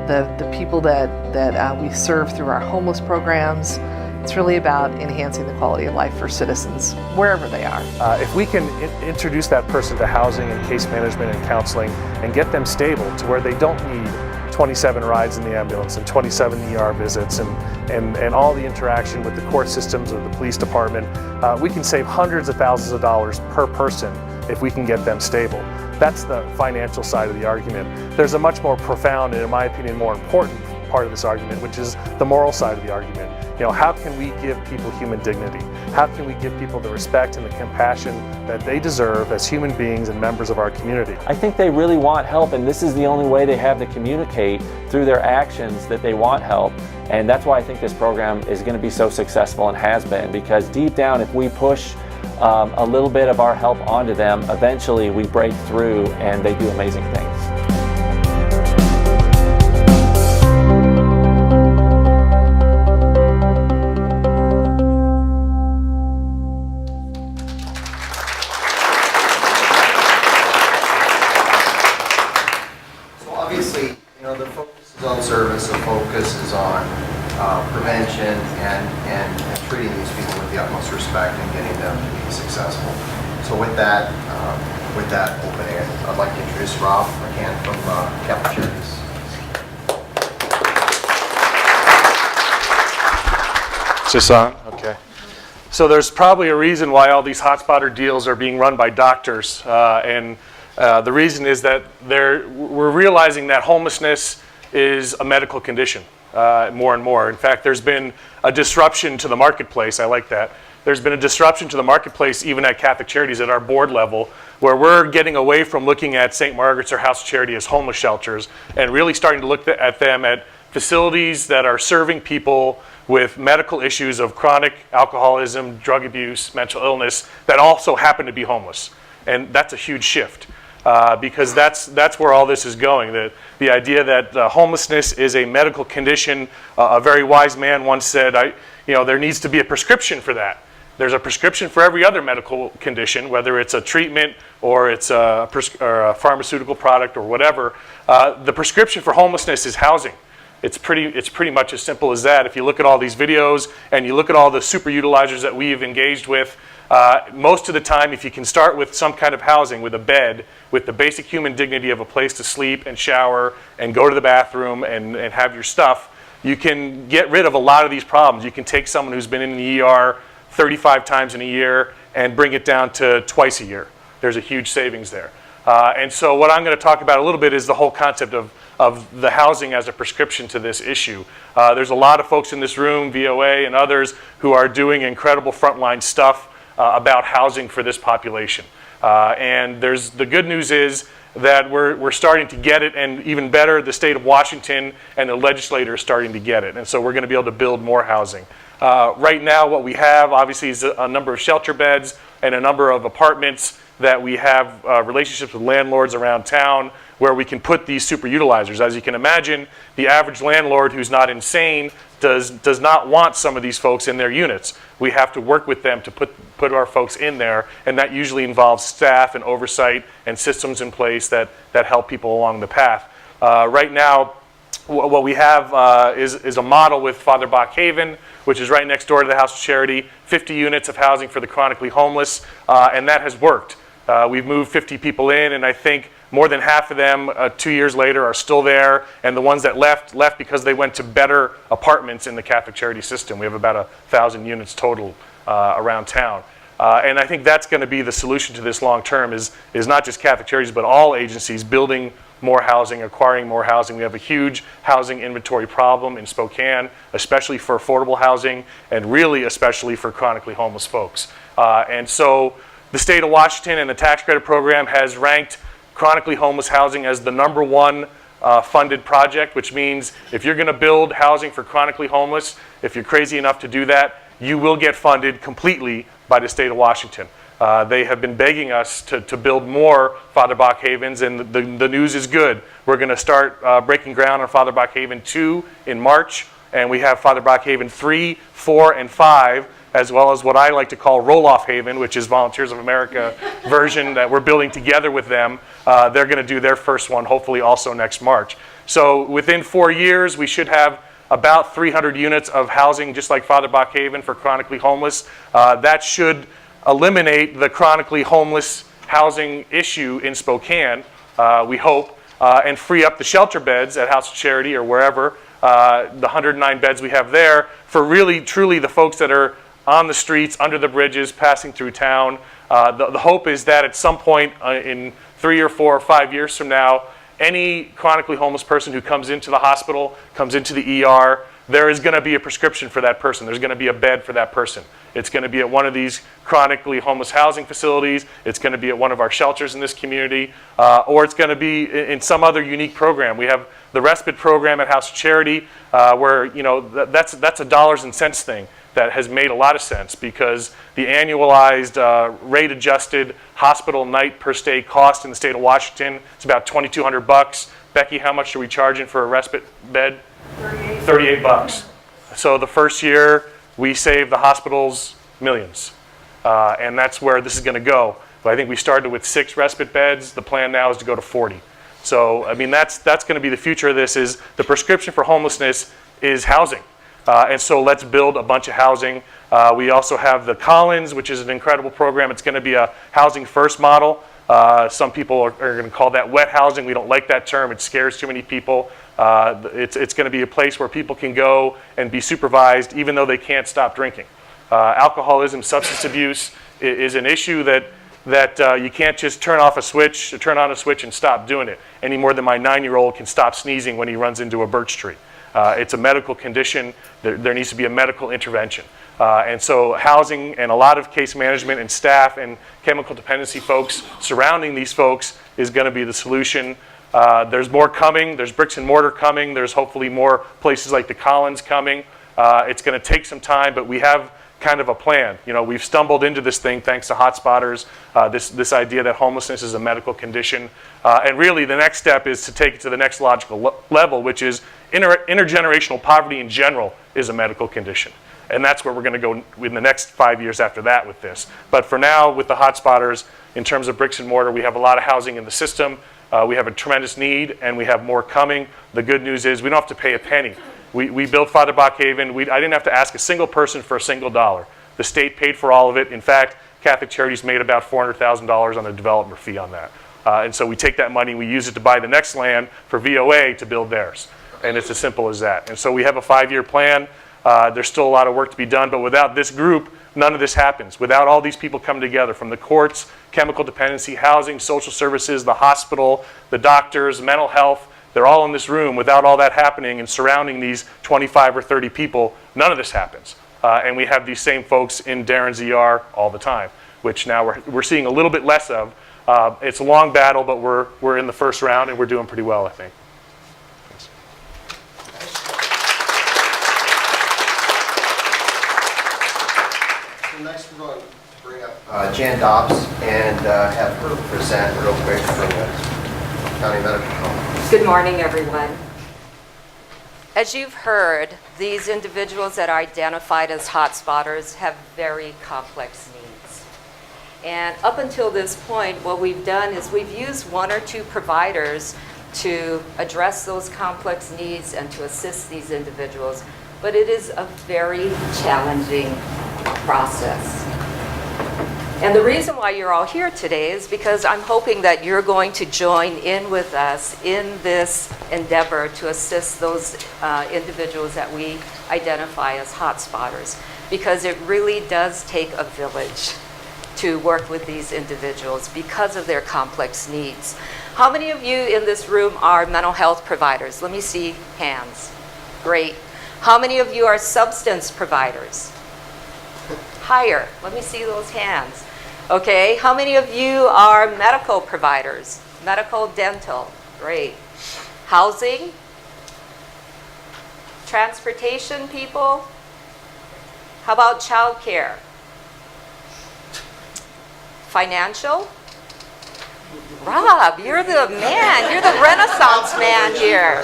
[SPEAKER 20] the people that we serve through our homeless programs. It's really about enhancing the quality of life for citizens, wherever they are.
[SPEAKER 19] If we can introduce that person to housing and case management and counseling and get them stable to where they don't need 27 rides in the ambulance and 27 ER visits and all the interaction with the court systems or the police department, we can save hundreds of thousands of dollars per person if we can get them stable. That's the financial side of the argument. There's a much more profound and, in my opinion, more important part of this argument, which is the moral side of the argument. You know, how can we give people human dignity? How can we give people the respect and the compassion that they deserve as human beings and members of our community?
[SPEAKER 1] I think they really want help, and this is the only way they have to communicate through their actions that they want help. And that's why I think this program is going to be so successful and has been, because deep down, if we push a little bit of our help onto them, eventually we break through and they do amazing things.
[SPEAKER 3] Service, the focus is on prevention and treating these people with the utmost respect and getting them to be successful. So with that opening, I'd like to introduce Rob McCann from Catholic Charities.
[SPEAKER 19] Is this on? Okay. So there's probably a reason why all these hotspotter deals are being run by doctors, and the reason is that we're realizing that homelessness is a medical condition more and more. In fact, there's been a disruption to the marketplace. I like that. There's been a disruption to the marketplace even at Catholic Charities at our board level, where we're getting away from looking at St. Margaret's or House of Charity as homeless shelters and really starting to look at them at facilities that are serving people with medical issues of chronic alcoholism, drug abuse, mental illness that also happen to be homeless. And that's a huge shift because that's where all this is going. The idea that homelessness is a medical condition. A very wise man once said, there needs to be a prescription for that. There's a prescription for every other medical condition, whether it's a treatment or it's a pharmaceutical product or whatever. The prescription for homelessness is housing. It's pretty much as simple as that. If you look at all these videos and you look at all the super utilizers that we've engaged with, most of the time, if you can start with some kind of housing, with a bed, with the basic human dignity of a place to sleep and shower and go to the bathroom and have your stuff, you can get rid of a lot of these problems. You can take someone who's been in the ER 35 times in a year and bring it down to twice a year. There's a huge savings there. And so what I'm going to talk about a little bit is the whole concept of the housing as a prescription to this issue. There's a lot of folks in this room, VOA and others, who are doing incredible frontline stuff about housing for this population. And the good news is that we're starting to get it, and even better, the state of Washington and the legislature are starting to get it. And so we're going to be able to build more housing. Right now, what we have, obviously, is a number of shelter beds and a number of apartments that we have relationships with landlords around town where we can put these super utilizers. As you can imagine, the average landlord who's not insane does not want some of these folks in their units. We have to work with them to put our folks in there, and that usually involves staff and oversight and systems in place that help people along the path. Right now, what we have is a model with Father Bach Haven, which is right next door to the House of Charity, 50 units of housing for the chronically homeless, and that has worked. We've moved 50 people in, and I think more than half of them 2 years later are still there, and the ones that left because they went to better apartments in the Catholic Charity system. We have about 1,000 units total around town. And I think that's going to be the solution to this long term is not just Catholic Charities, but all agencies building more housing, acquiring more housing. We have a huge housing inventory problem in Spokane, especially for affordable housing, and really especially for chronically homeless folks. And so the state of Washington and the tax credit program has ranked chronically homeless housing as the #1 funded project, which means if you're going to build housing for chronically homeless, if you're crazy enough to do that, you will get funded completely by the state of Washington. They have been begging us to build more Father Bach Havens, and the news is good. We're going to start breaking ground on Father Bach Haven 2 in March, and we have Father Bach Haven 3, 4, and 5, as well as what I like to call Roll-Off Haven, which is Volunteers of America version that we're building together with them. They're going to do their first one, hopefully also next March. So within 4 years, we should have about 300 units of housing, just like Father Bach Haven, for chronically homeless. That should eliminate the chronically homeless housing issue in Spokane, we hope, and free up the shelter beds at House of Charity or wherever, the 109 beds we have there, for really, truly the folks that are on the streets, under the bridges, passing through town. The hope is that at some point in 3 or 4 or 5 years from now, any chronically homeless person who comes into the hospital, comes into the ER, there is going to be a prescription for that person. There's going to be a bed for that person. It's going to be at one of these chronically homeless housing facilities. It's going to be at one of our shelters in this community, or it's going to be in some other unique program. We have the respite program at House of Charity, where that's a dollars and cents thing that has made a lot of sense, because the annualized rate-adjusted hospital night per stay cost in the state of Washington is about $2,200. Becky, how much are we charging for a respite bed? $38. So the first year, we saved the hospitals millions. And that's where this is going to go. But I think we started with 6 respite beds. The plan now is to go to 40. So, I mean, that's going to be the future of this. Is the prescription for homelessness is housing. And so let's build a bunch of housing. We also have the Collins, which is an incredible program. It's going to be a housing first model. Some people are going to call that wet housing. We don't like that term. It scares too many people. It's going to be a place where people can go and be supervised even though they can't stop drinking. Alcoholism, substance abuse is an issue that you can't just turn on a switch and stop doing it any more than my 9-year-old can stop sneezing when he runs into a birch tree. It's a medical condition. There needs to be a medical intervention. And so housing and a lot of case management and staff and chemical dependency folks surrounding these folks is going to be the solution. There's more coming. There's bricks and mortar coming. There's hopefully more places like the Collins coming. It's going to take some time, but we have kind of a plan. You know, we've stumbled into this thing thanks to Hotspotters, this idea that homelessness is a medical condition. And really the next step is to take it to the next logical level, which is intergenerational poverty in general is a medical condition. And that's where we're going to go in the next 5 years after that with this. But for now, with the Hotspotters, in terms of bricks and mortar, we have a lot of housing in the system. We have a tremendous need, and we have more coming. The good news is we don't have to pay a penny. We built Father Bachhaven. I didn't have to ask a single person for a single dollar. The state paid for all of it. In fact, Catholic Charities made about $400,000 on a development fee on that. And so we take that money and we use it to buy the next land for VOA to build theirs. And it's as simple as that. And so we have a 5-year plan. There's still a lot of work to be done, but without this group, none of this happens. Without all these people coming together from the courts, chemical dependency, housing, social services, the hospital, the doctors, mental health, they're all in this room. Without all that happening and surrounding these 25 or 30 people, none of this happens. And we have these same folks in Darren's ER all the time, which now we're seeing a little bit less of. It's a long battle, but we're in the first round and we're doing pretty well, I think.
[SPEAKER 3] So next we're going to bring up Jan Dobbs and have her present real quick from the County Medical College.
[SPEAKER 21] Good morning, everyone. As you've heard, these individuals that are identified as hotspotters have very complex needs. And up until this point, what we've done is we've used 1 or 2 providers to address those complex needs and to assist these individuals. But it is a very challenging process. And the reason why you're all here today is because I'm hoping that you're going to join in with us in this endeavor to assist those individuals that we identify as hotspotters, because it really does take a village to work with these individuals because of their complex needs. How many of you in this room are mental health providers? Let me see hands. Great. How many of you are substance providers? Higher. Let me see those hands. Okay, how many of you are medical providers? Medical, dental, great. Housing? Transportation people? How about childcare? Financial? Rob, you're the man, you're the Renaissance man here.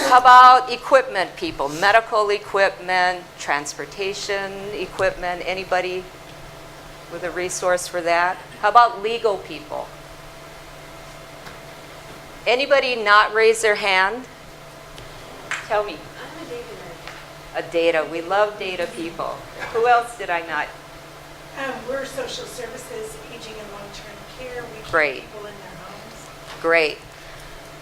[SPEAKER 21] How about equipment people? Medical equipment, transportation equipment, anybody with a resource for that? How about legal people? Anybody not raise their hand? Tell me.
[SPEAKER 22] I'm a data nerd.
[SPEAKER 21] A data. We love data people. Who else did I not?
[SPEAKER 22] We're social services, aging and long-term care. We keep
[SPEAKER 21] Great.
[SPEAKER 22] people in their homes.
[SPEAKER 21] Great.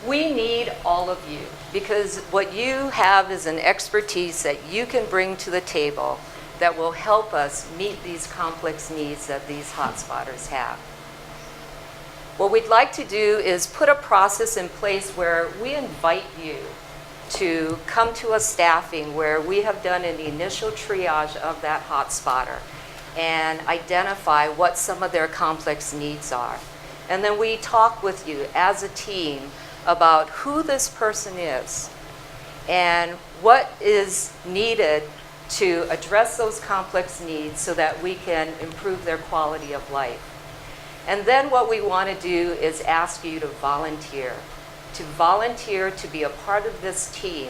[SPEAKER 21] We need all of you because what you have is an expertise that you can bring to the table that will help us meet these complex needs that these hotspotters have. What we'd like to do is put a process in place where we invite you to come to a staffing where we have done an initial triage of that hotspotter and identify what some of their complex needs are. And then we talk with you as a team about who this person is and what is needed to address those complex needs so that we can improve their quality of life. And then what we want to do is ask you to volunteer to be a part of this team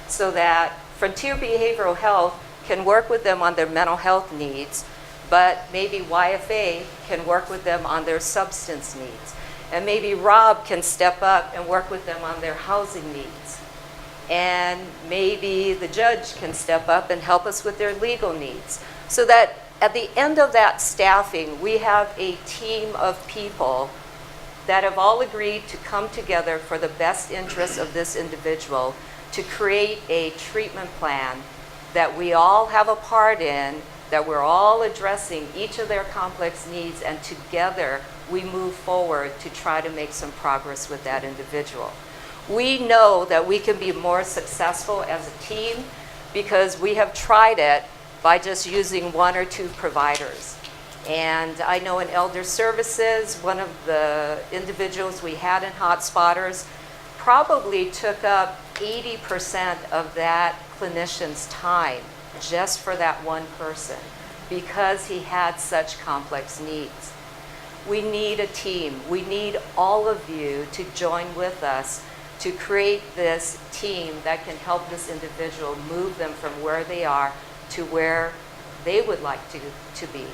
[SPEAKER 21] so that Frontier Behavioral Health can work with them on their mental health needs, but maybe YFA can work with them on their substance needs. And maybe Rob can step up and work with them on their housing needs. And maybe the judge can step up and help us with their legal needs. So that at the end of that staffing, we have a team of people that have all agreed to come together for the best interests of this individual to create a treatment plan that we all have a part in, that we're all addressing each of their complex needs, and together we move forward to try to make some progress with that individual. We know that we can be more successful as a team because we have tried it by just using 1 or 2 providers. And I know in Elder Services, one of the individuals we had in Hotspotters probably took up 80% of that clinician's time just for that one person because he had such complex needs. We need a team. We need all of you to join with us to create this team that can help this individual move them from where they are to where they would like to be.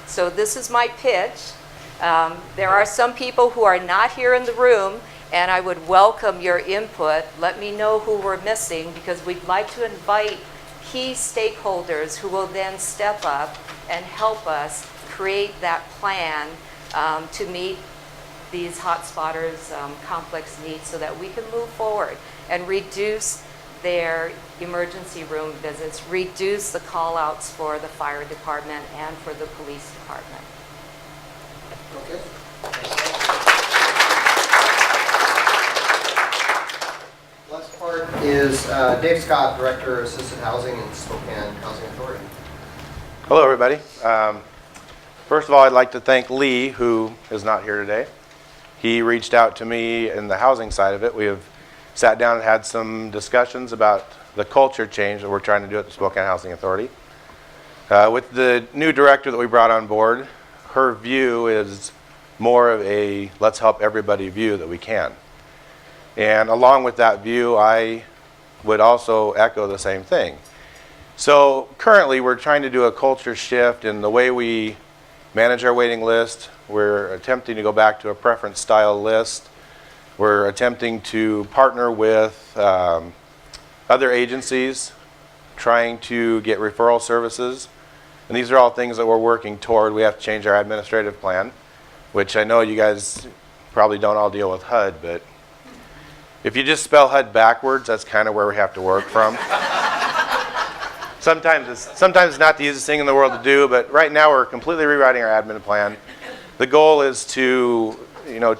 [SPEAKER 21] So this is my pitch. There are some people who are not here in the room, and I would welcome your input. Let me know who we're missing, because we'd like to invite key stakeholders who will then step up and help us create that plan to meet these hotspotters' complex needs so that we can move forward and reduce their emergency room visits, reduce the call-outs for the fire department and for the police department.
[SPEAKER 3] Okay. Last part is Dave Scott, Director of Assisted Housing in Spokane Housing Authority.
[SPEAKER 2] Hello, everybody. First of all, I'd like to thank Lee, who is not here today. He reached out to me in the housing side of it. We have sat down and had some discussions about the culture change that we're trying to do at the Spokane Housing Authority. With the new director that we brought on board, her view is more of a let's help everybody view that we can. And along with that view, I would also echo the same thing. So currently we're trying to do a culture shift in the way we manage our waiting list. We're attempting to go back to a preference style list. We're attempting to partner with other agencies, trying to get referral services. And these are all things that we're working toward. We have to change our administrative plan, which I know you guys probably don't all deal with HUD, but if you just spell HUD backwards, that's kind of where we have to work from. Sometimes it's not the easiest thing in the world to do, but right now we're completely rewriting our admin plan. The goal is to,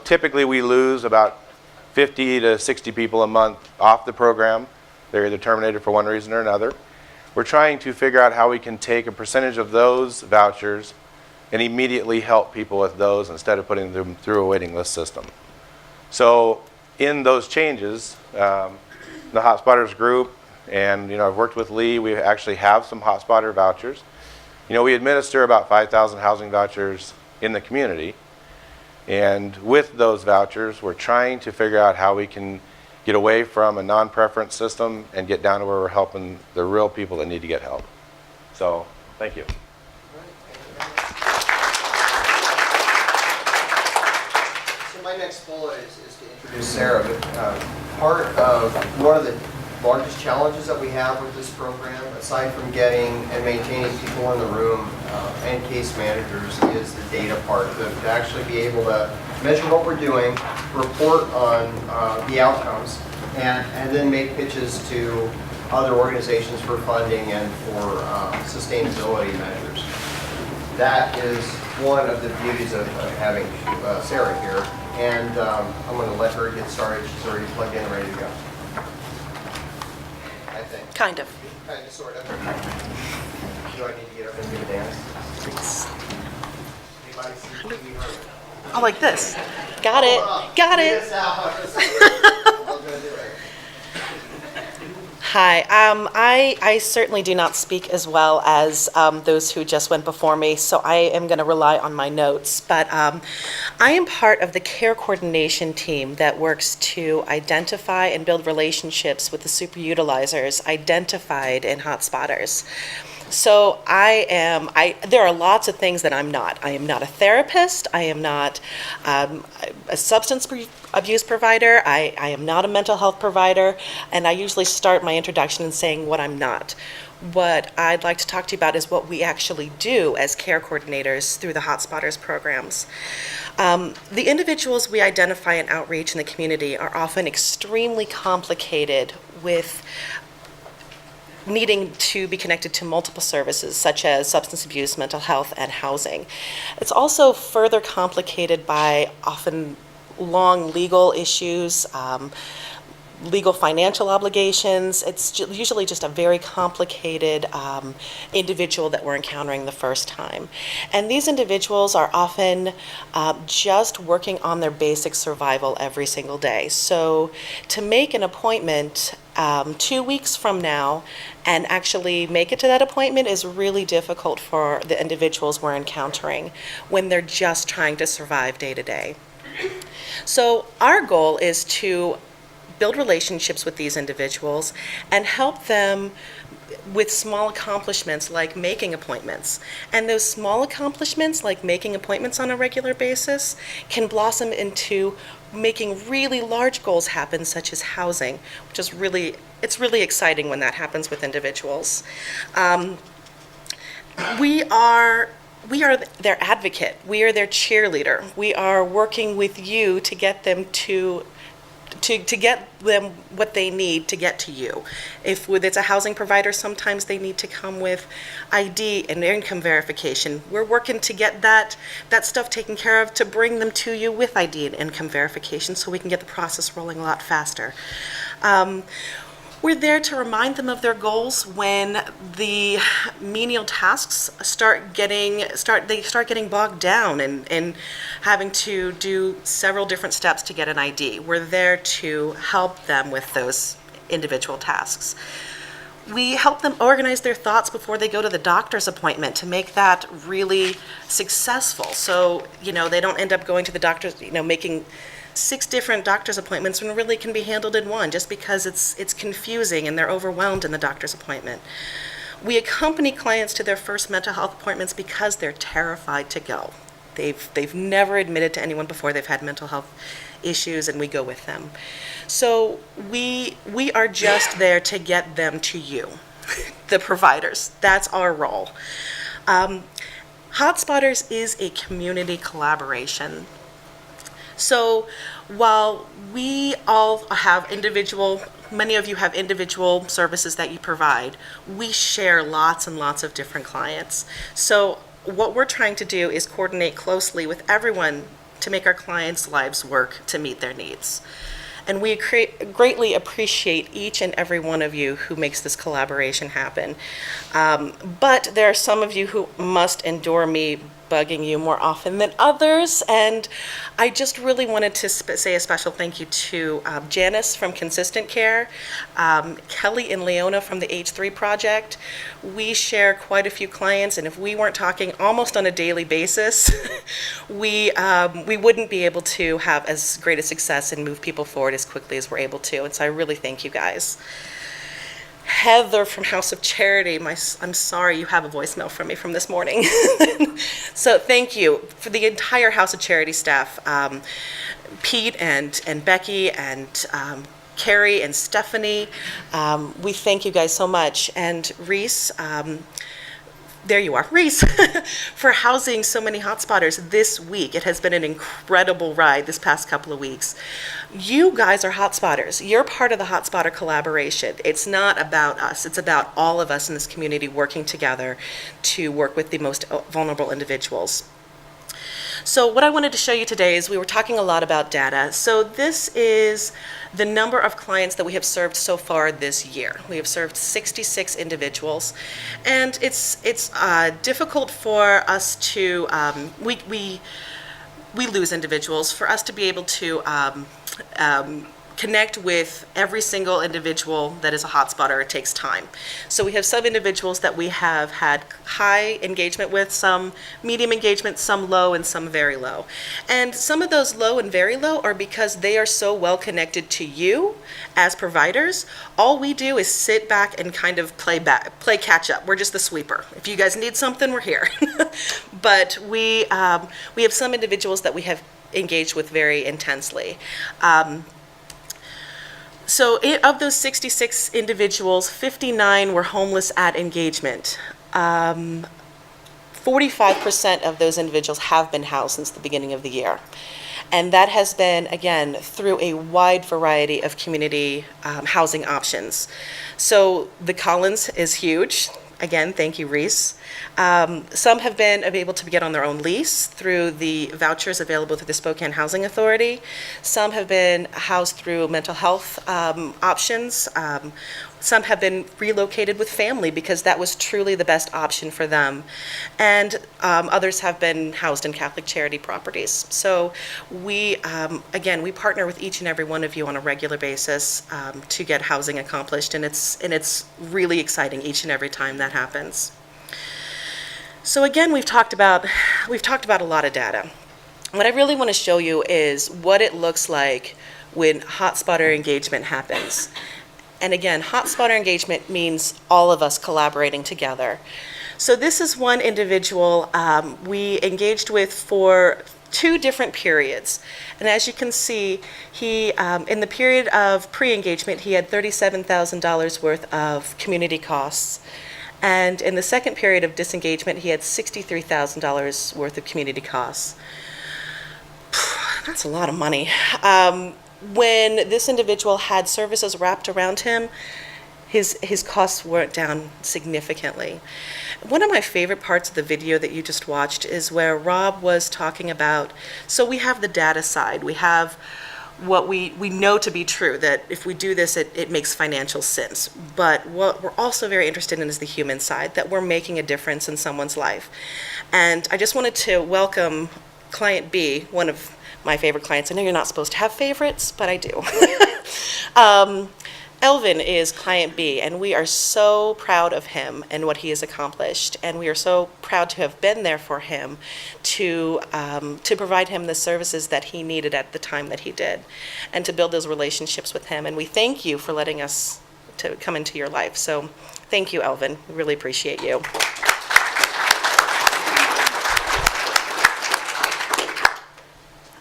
[SPEAKER 2] typically we lose about 50 to 60 people a month off the program. They're either terminated for one reason or another. We're trying to figure out how we can take a percentage of those vouchers and immediately help people with those instead of putting them through a waiting list system. So in those changes, the Hotspotters group, and I've worked with Lee, we actually have some Hotspotter vouchers. We administer about 5,000 housing vouchers in the community. And with those vouchers, we're trying to figure out how we can get away from a non-preference system and get down to where we're helping the real people that need to get help. So, thank you.
[SPEAKER 3] So my next bullet is to introduce Sarah. But, part of one of the largest challenges that we have with this program, aside from getting and maintaining people in the room and case managers, is the data part, to actually be able to measure what we're doing, report on the outcomes, and then make pitches to other organizations for funding and for sustainability measures. That is one of the beauties of having Sarah here, and I'm going to let her get started. She's already plugged in and ready to go.
[SPEAKER 6] Kind of.
[SPEAKER 3] Kind of, sort of. Do I need to get up and do a dance?
[SPEAKER 6] Please.
[SPEAKER 3] Anybody see me hurt?
[SPEAKER 6] Oh, like this. Got it. Got it. Hi. I certainly do not speak as well as those who just went before me, so I am going to rely on my notes. But I am part of the care coordination team that works to identify and build relationships with the superutilizers identified in Hotspotters. So there are lots of things that I'm not. I am not a therapist. I am not a substance abuse provider. I am not a mental health provider. And I usually start my introduction in saying what I'm not. What I'd like to talk to you about is what we actually do as care coordinators through the Hotspotters programs. The individuals we identify and outreach in the community are often extremely complicated with needing to be connected to multiple services such as substance abuse, mental health, and housing. It's also further complicated by often long legal issues, legal financial obligations. It's usually just a very complicated individual that we're encountering the first time. And these individuals are often just working on their basic survival every single day. So to make an appointment 2 weeks from now and actually make it to that appointment is really difficult for the individuals we're encountering when they're just trying to survive day to day. So our goal is to build relationships with these individuals and help them with small accomplishments like making appointments. And those small accomplishments like making appointments on a regular basis can blossom into making really large goals happen, such as housing, which is it's really exciting when that happens with individuals. We are their advocate. We are their cheerleader. We are working with you to get them to get them what they need to get to you. If it's a housing provider, sometimes they need to come with ID and income verification. We're working to get that stuff taken care of to bring them to you with ID and income verification so we can get the process rolling a lot faster. We're there to remind them of their goals when the menial tasks start getting bogged down and having to do several different steps to get an ID. We're there to help them with those individual tasks. We help them organize their thoughts before they go to the doctor's appointment to make that really successful. So, they don't end up going to the doctor's, making 6 different doctor's appointments when really can be handled in one, just because it's confusing and they're overwhelmed in the doctor's appointment. We accompany clients to their first mental health appointments because they're terrified to go. They've never admitted to anyone before they've had mental health issues, and we go with them. So we are just there to get them to you, the providers. That's our role. Hotspotters is a community collaboration. So while we all have many of you have individual services that you provide, we share lots and lots of different clients. So what we're trying to do is coordinate closely with everyone to make our clients' lives work to meet their needs. And we greatly appreciate each and every one of you who makes this collaboration happen. But there are some of you who must endure me bugging you more often than others, and I just really wanted to say a special thank you to Janice from Consistent Care, Kelly and Leona from the H3 Project. We share quite a few clients, and if we weren't talking almost on a daily basis, we wouldn't be able to have as great a success and move people forward as quickly as we're able to, and so I really thank you guys. Heather from House of Charity, I'm sorry you have a voicemail from me from this morning. So thank you for the entire House of Charity staff, Pete and Becky and Carrie and Stephanie. We thank you guys so much. And Reese, there you are, Reese, for housing so many hotspotters this week. It has been an incredible ride this past couple of weeks. You guys are hotspotters. You're part of the Hotspotter collaboration. It's not about us. It's about all of us in this community working together to work with the most vulnerable individuals. So what I wanted to show you today is we were talking a lot about data. So this is the number of clients that we have served so far this year. We have served 66 individuals, and it's difficult for us to we lose individuals. For us to be able to connect with every single individual that is a hotspotter, it takes time. So we have some individuals that we have had high engagement with, some medium engagement, some low, and some very low. And some of those low and very low are because they are so well connected to you as providers. All we do is sit back and kind of play catch up. We're just the sweeper. If you guys need something, we're here. But we have some individuals that we have engaged with very intensely. Of those 66 individuals, 59 were homeless at engagement. 45% of those individuals have been housed since the beginning of the year. And that has been, again, through a wide variety of community housing options. So the Collins is huge. Again, thank you, Reese. Some have been able to get on their own lease through the vouchers available through the Spokane Housing Authority. Some have been housed through mental health options. Some have been relocated with family because that was truly the best option for them. And others have been housed in Catholic charity properties. So we partner with each and every one of you on a regular basis to get housing accomplished, and it's really exciting each and every time that happens. So again, we've talked about a lot of data. What I really want to show you is what it looks like when hotspotter engagement happens. And again, hotspotter engagement means all of us collaborating together. So this is one individual we engaged with for 2 different periods. And as you can see, he in the period of pre-engagement, he had $37,000 worth of community costs. And in the second period of disengagement, he had $63,000 worth of community costs. That's a lot of money. When this individual had services wrapped around him, his costs went down significantly. One of my favorite parts of the video that you just watched is where Rob was talking about, so we have the data side, we have what we know to be true, that if we do this, it makes financial sense. But what we're also very interested in is the human side, that we're making a difference in someone's life. And I just wanted to welcome Client B, one of my favorite clients. I know you're not supposed to have favorites, but I do. Elvin is Client B, and we are so proud of him and what he has accomplished, and we are so proud to have been there for him to provide him the services that he needed at the time that he did, and to build those relationships with him. And we thank you for letting us to come into your life. So thank you, Elvin. We really appreciate you.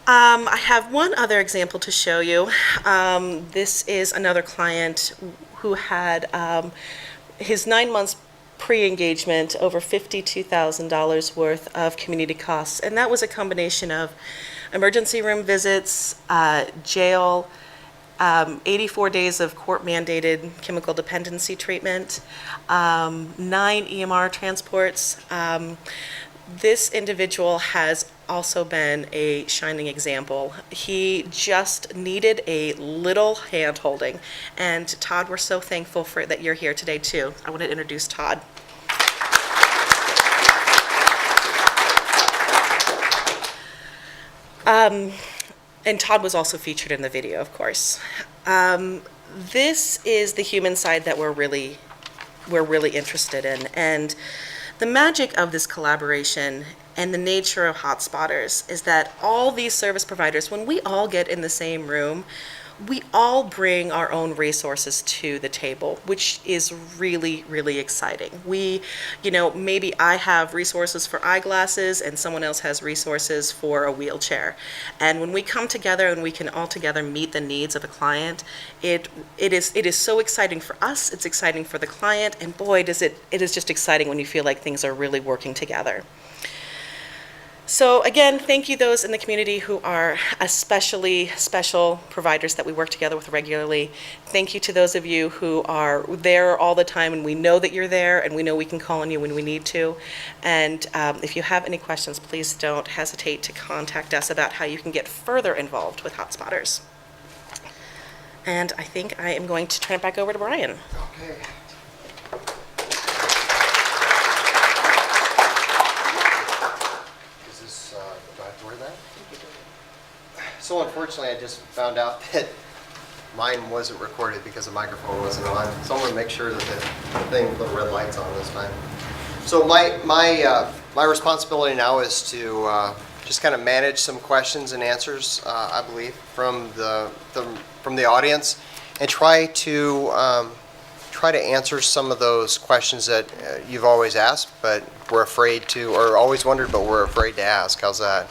[SPEAKER 6] I have one other example to show you. This is another client who had his 9 months pre-engagement, over $52,000 worth of community costs. And that was a combination of emergency room visits, jail, 84 days of court-mandated chemical dependency treatment, 9 EMR transports. This individual has also been a shining example. He just needed a little hand-holding. And Todd, we're so thankful for that you're here today too. I want to introduce Todd. And Todd was also featured in the video, of course. This is the human side that we're really interested in. And the magic of this collaboration and the nature of hotspotters is that all these service providers, when we all get in the same room, we all bring our own resources to the table, which is really, really exciting. Maybe I have resources for eyeglasses and someone else has resources for a wheelchair. And when we come together and we can all together meet the needs of a client, it is so exciting for us, it's exciting for the client, and boy, it is just exciting when you feel like things are really working together. So again, thank you those in the community who are especially special providers that we work together with regularly. Thank you to those of you who are there all the time, and we know that you're there, and we know we can call on you when we need to. And if you have any questions, please don't hesitate to contact us about how you can get further involved with hotspotters. And I think I am going to turn it back over to Brian.
[SPEAKER 3] Okay. So unfortunately, I just found out that mine wasn't recorded because the microphone wasn't on. So I'm gonna make sure that the thing with the red light's on this time. So my responsibility now is to just kind of manage some questions and answers, I believe, from the audience, and try to answer some of those questions that you've always asked, but we're afraid to, or always wondered, but we're afraid to ask. How's that?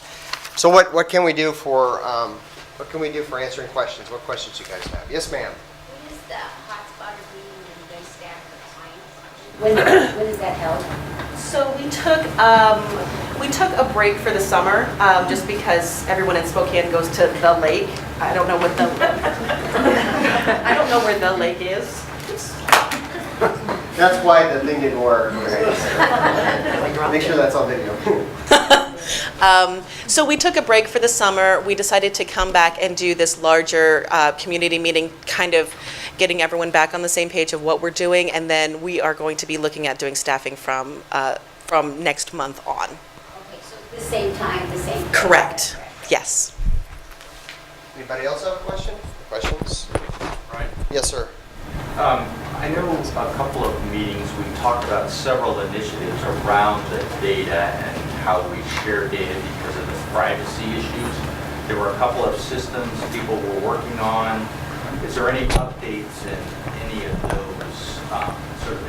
[SPEAKER 3] So what can we do for answering questions? What questions you guys have? Yes, ma'am.
[SPEAKER 4] When is the hotspotter meeting and they staff compliance? When is that held?
[SPEAKER 6] So we took a break for the summer, just because everyone in Spokane goes to the lake. I don't know where the lake is.
[SPEAKER 3] That's why the thing didn't work. Make sure that's on video.
[SPEAKER 6] So we took a break for the summer. We decided to come back and do this larger community meeting, kind of getting everyone back on the same page of what we're doing, and then we are going to be looking at doing staffing from next month on.
[SPEAKER 4] Okay, so the same time, the same.
[SPEAKER 6] Correct. Yes.
[SPEAKER 3] Anybody else have a question? Questions?
[SPEAKER 7] Right.
[SPEAKER 3] Yes, sir.
[SPEAKER 7] I know a couple of meetings we talked about several initiatives around the data and how we share data because of the privacy issues. There were a couple of systems people were working on. Is there any updates in any of those sort of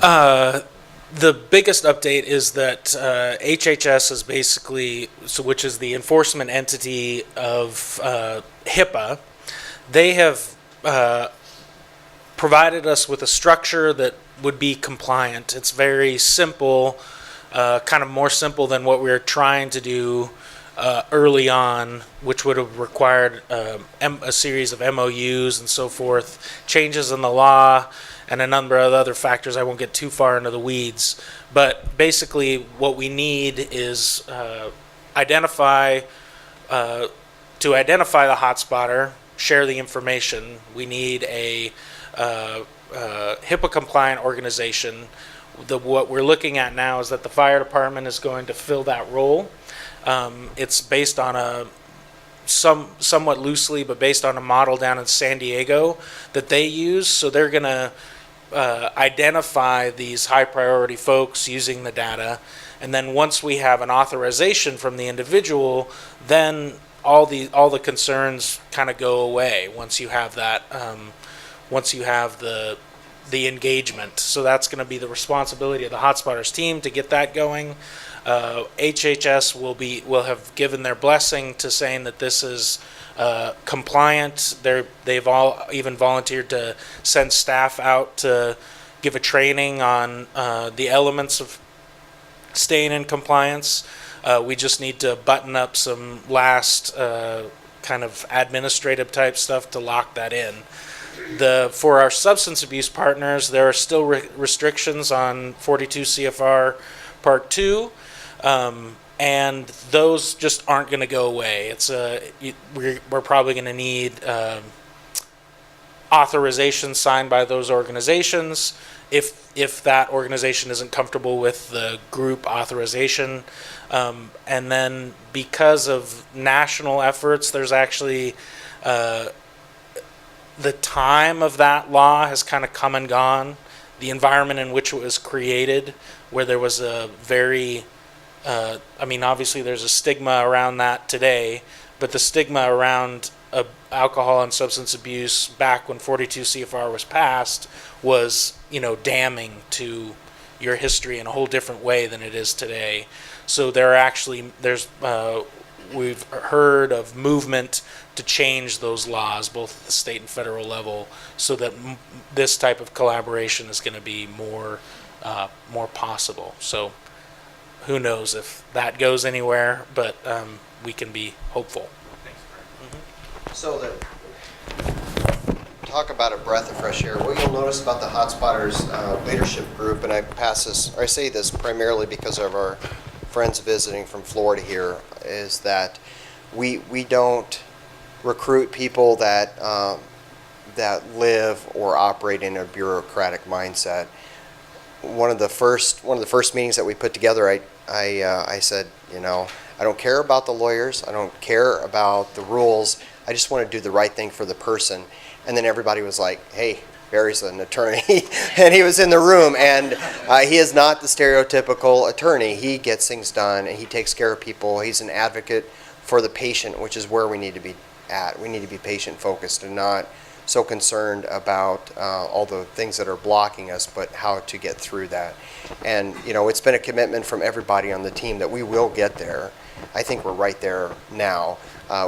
[SPEAKER 7] initiatives?
[SPEAKER 23] The biggest update is that HHS is basically, which is the enforcement entity of HIPAA, they have provided us with a structure that would be compliant. It's very simple, kind of more simple than what we were trying to do early on, which would have required a series of MOUs and so forth, changes in the law, and a number of other factors. I won't get too far into the weeds. But basically what we need is to identify the hotspotter, share the information. We need a HIPAA compliant organization. What we're looking at now is that the fire department is going to fill that role. It's based on a somewhat loosely, but based on a model down in San Diego that they use. So they're going to identify these high priority folks using the data, and then once we have an authorization from the individual, then all the concerns kind of go away once you have that. Once you have the engagement. So that's going to be the responsibility of the Hotspotters team to get that going. HHS will have given their blessing to saying that this is compliant. They've all even volunteered to send staff out to give a training on the elements of staying in compliance. We just need to button up some last kind of administrative type stuff to lock that in. For our substance abuse partners, there are still restrictions on 42 CFR Part 2, and those just aren't going to go away. We're probably going to need authorization signed by those organizations if that organization isn't comfortable with the group authorization. And then because of national efforts, there's actually the time of that law has kind of come and gone. The environment in which it was created, where there was a very, obviously there's a stigma around that today, but the stigma around alcohol and substance abuse back when 42 CFR was passed was, damning to your history in a whole different way than it is today. So we've heard of movement to change those laws, both at the state and federal level, so that this type of collaboration is going to be more possible. So who knows if that goes anywhere, but we can be hopeful.
[SPEAKER 3] So talk about a breath of fresh air. What you'll notice about the Hotspotters leadership group, and I say this primarily because of our friends visiting from Florida here, is that we don't recruit people that live or operate in a bureaucratic mindset. One of the first meetings that we put together, I said, I don't care about the lawyers, I don't care about the rules. I just want to do the right thing for the person. And then everybody was like, hey, Barry's an attorney. And he was in the room, and he is not the stereotypical attorney. He gets things done, and he takes care of people. He's an advocate for the patient, which is where we need to be at. We need to be patient-focused and not so concerned about all the things that are blocking us, but how to get through that. And, you know, it's been a commitment from everybody on the team that we will get there. I think we're right there now.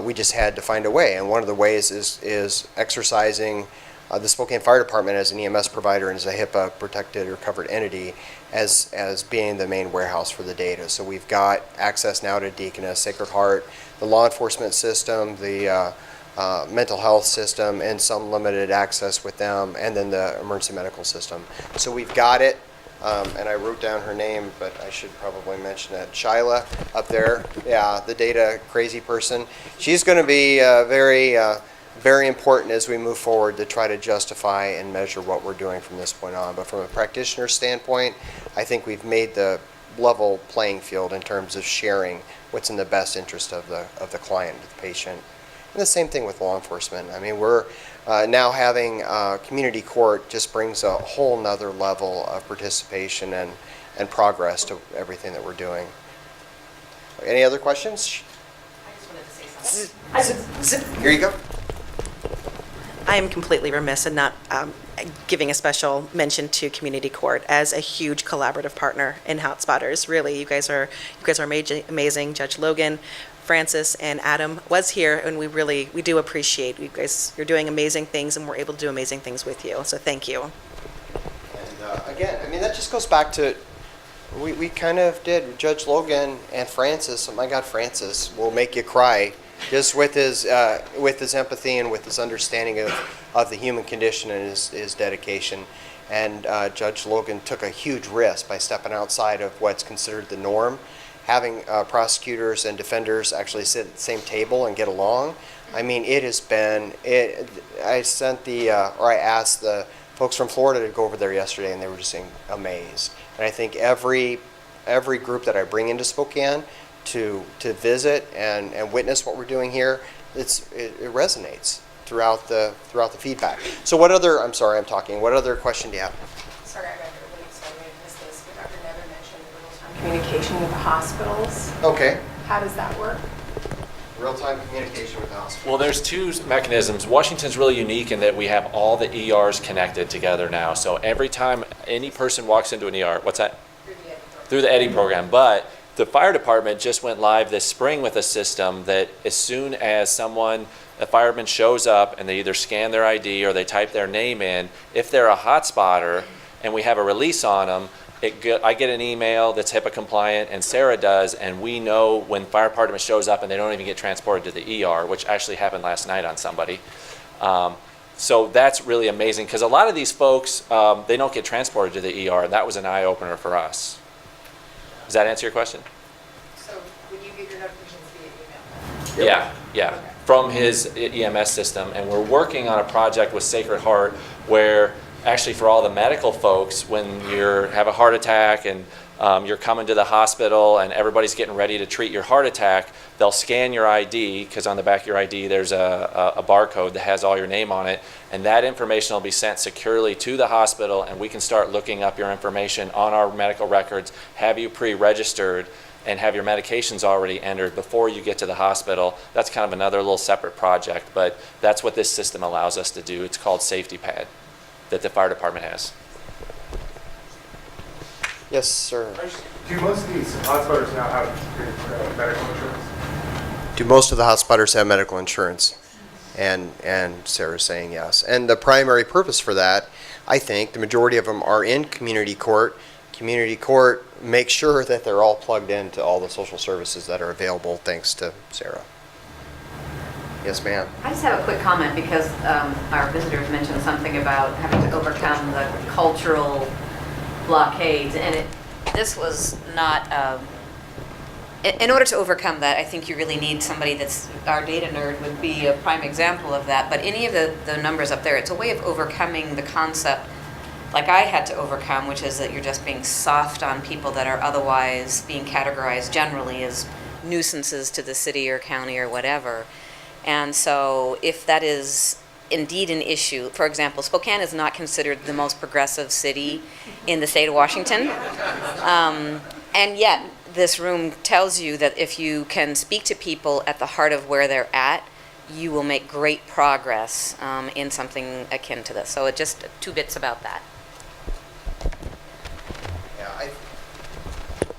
[SPEAKER 3] We just had to find a way, and one of the ways is exercising the Spokane Fire Department as an EMS provider and as a HIPAA protected or covered entity as being the main warehouse for the data. So we've got access now to Deaconess, Sacred Heart, the law enforcement system, the mental health system, and some limited access with them, and then the emergency medical system. So we've got it, and I wrote down her name, but I should probably mention it. Shyla up there, yeah, the data crazy person. She's going to be very important as we move forward to try to justify and measure what we're doing from this point on. But from a practitioner standpoint, I think we've made the level playing field in terms of sharing what's in the best interest of the client, the patient. And the same thing with law enforcement. I mean, we're now having community court just brings a whole nother level of participation and progress to everything that we're doing. Any other questions?
[SPEAKER 6] I just wanted to say something.
[SPEAKER 3] Here you go.
[SPEAKER 6] I am completely remiss in not giving a special mention to Community Court as a huge collaborative partner in Hotspotters. Really, you guys are amazing. Judge Logan, Francis, and Adam was here, and we do appreciate you guys. You're doing amazing things, and we're able to do amazing things with you. So thank you.
[SPEAKER 3] And again, I mean, that just goes back to we kind of did Judge Logan and Francis. Oh my God, Francis will make you cry. Just with his empathy and with his understanding of the human condition and his dedication. And Judge Logan took a huge risk by stepping outside of what's considered the norm, having prosecutors and defenders actually sit at the same table and get along. I mean, it has been, I asked the folks from Florida to go over there yesterday, and they were just amazed. And I think every group that I bring into Spokane to visit and witness what we're doing here, it resonates throughout the feedback. So what other, I'm sorry, I'm talking, what other question do you have?
[SPEAKER 22] Sorry, I read your link, so I may have missed this, but Dr. Nevin mentioned real-time communication with the hospitals.
[SPEAKER 3] Okay.
[SPEAKER 22] How does that work?
[SPEAKER 3] Real-time communication with the hospital.
[SPEAKER 1] Well, there's two mechanisms. Washington's really unique in that we have all the ERs connected together now. So every time any person walks into an ER, what's that? Through the EDDI program. But the fire department just went live this spring with a system that as soon as a fireman shows up and they either scan their ID or they type their name in, if they're a hotspotter and we have a release on them, I get an email that's HIPAA compliant, and Sarah does, and we know when fire department shows up and they don't even get transported to the ER, which actually happened last night on somebody. So that's really amazing, because a lot of these folks, they don't get transported to the ER, and that was an eye-opener for us. Does that answer your question?
[SPEAKER 22] So when you get your notifications via email?
[SPEAKER 1] Yeah, from his EMS system, and we're working on a project with Sacred Heart where actually for all the medical folks, when you have a heart attack and you're coming to the hospital and everybody's getting ready to treat your heart attack, they'll scan your ID, because on the back of your ID there's a barcode that has all your name on it, and that information will be sent securely to the hospital, and we can start looking up your information on our medical records, have you pre-registered, and have your medications already entered before you get to the hospital. That's kind of another little separate project, but that's what this system allows us to do. It's called Safety Pad that the fire department has.
[SPEAKER 3] Yes, sir.
[SPEAKER 19] Do most of these hotspotters now have medical insurance?
[SPEAKER 3] Do most of the hotspotters have medical insurance? And Sarah's saying yes. And the primary purpose for that, I think, the majority of them are in community court. Community court makes sure that they're all plugged into all the social services that are available, thanks to Sarah. Yes, ma'am.
[SPEAKER 5] I just have a quick comment, because our visitors mentioned something about having to overcome the cultural blockades, and this was not, in order to overcome that, I think you really need somebody that's, our data nerd would be a prime example of that, but any of the numbers up there, it's a way of overcoming the concept like I had to overcome, which is that you're just being soft on people that are otherwise being categorized generally as nuisances to the city or county or whatever. And so if that is indeed an issue, for example, Spokane is not considered the most progressive city in the state of Washington. And yet, this room tells you that if you can speak to people at the heart of where they're at, you will make great progress in something akin to this. So just 2 bits about that.
[SPEAKER 3] Yeah,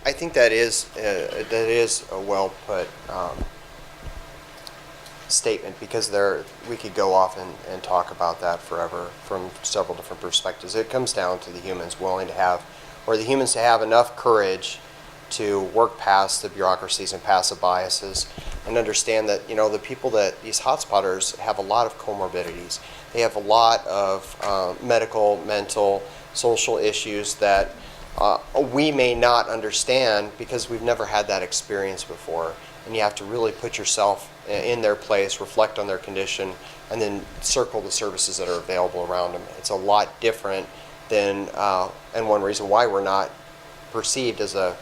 [SPEAKER 3] I think that is a well put statement, because we could go off and talk about that forever from several different perspectives. It comes down to the humans willing to have, or the humans to have enough courage to work past the bureaucracies and past the biases, and understand that, you know, the people that these hotspotters have a lot of comorbidities. They have a lot of medical, mental, social issues that we may not understand because we've never had that experience before. And you have to really put yourself in their place, reflect on their condition, and then circle the services that are available around them. It's a lot different than, and one reason why we're not perceived as a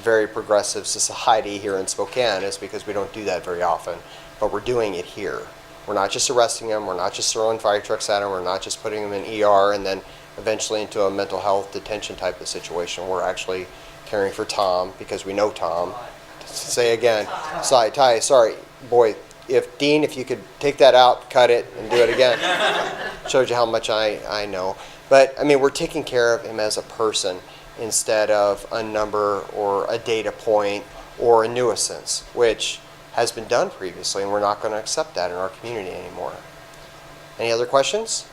[SPEAKER 3] very progressive society here in Spokane is because we don't do that very often, but we're doing it here. We're not just arresting them, we're not just throwing fire trucks at them, we're not just putting them in ER and then eventually into a mental health detention type of situation. We're actually caring for Tom because we know Tom. Say again, Ty, sorry, boy, if you could take that out, cut it, and do it again. Showed you how much I know. But, I mean, we're taking care of him as a person instead of a number or a data point or a nuisance, which has been done previously, and we're not going to accept that in our community anymore. Any other questions?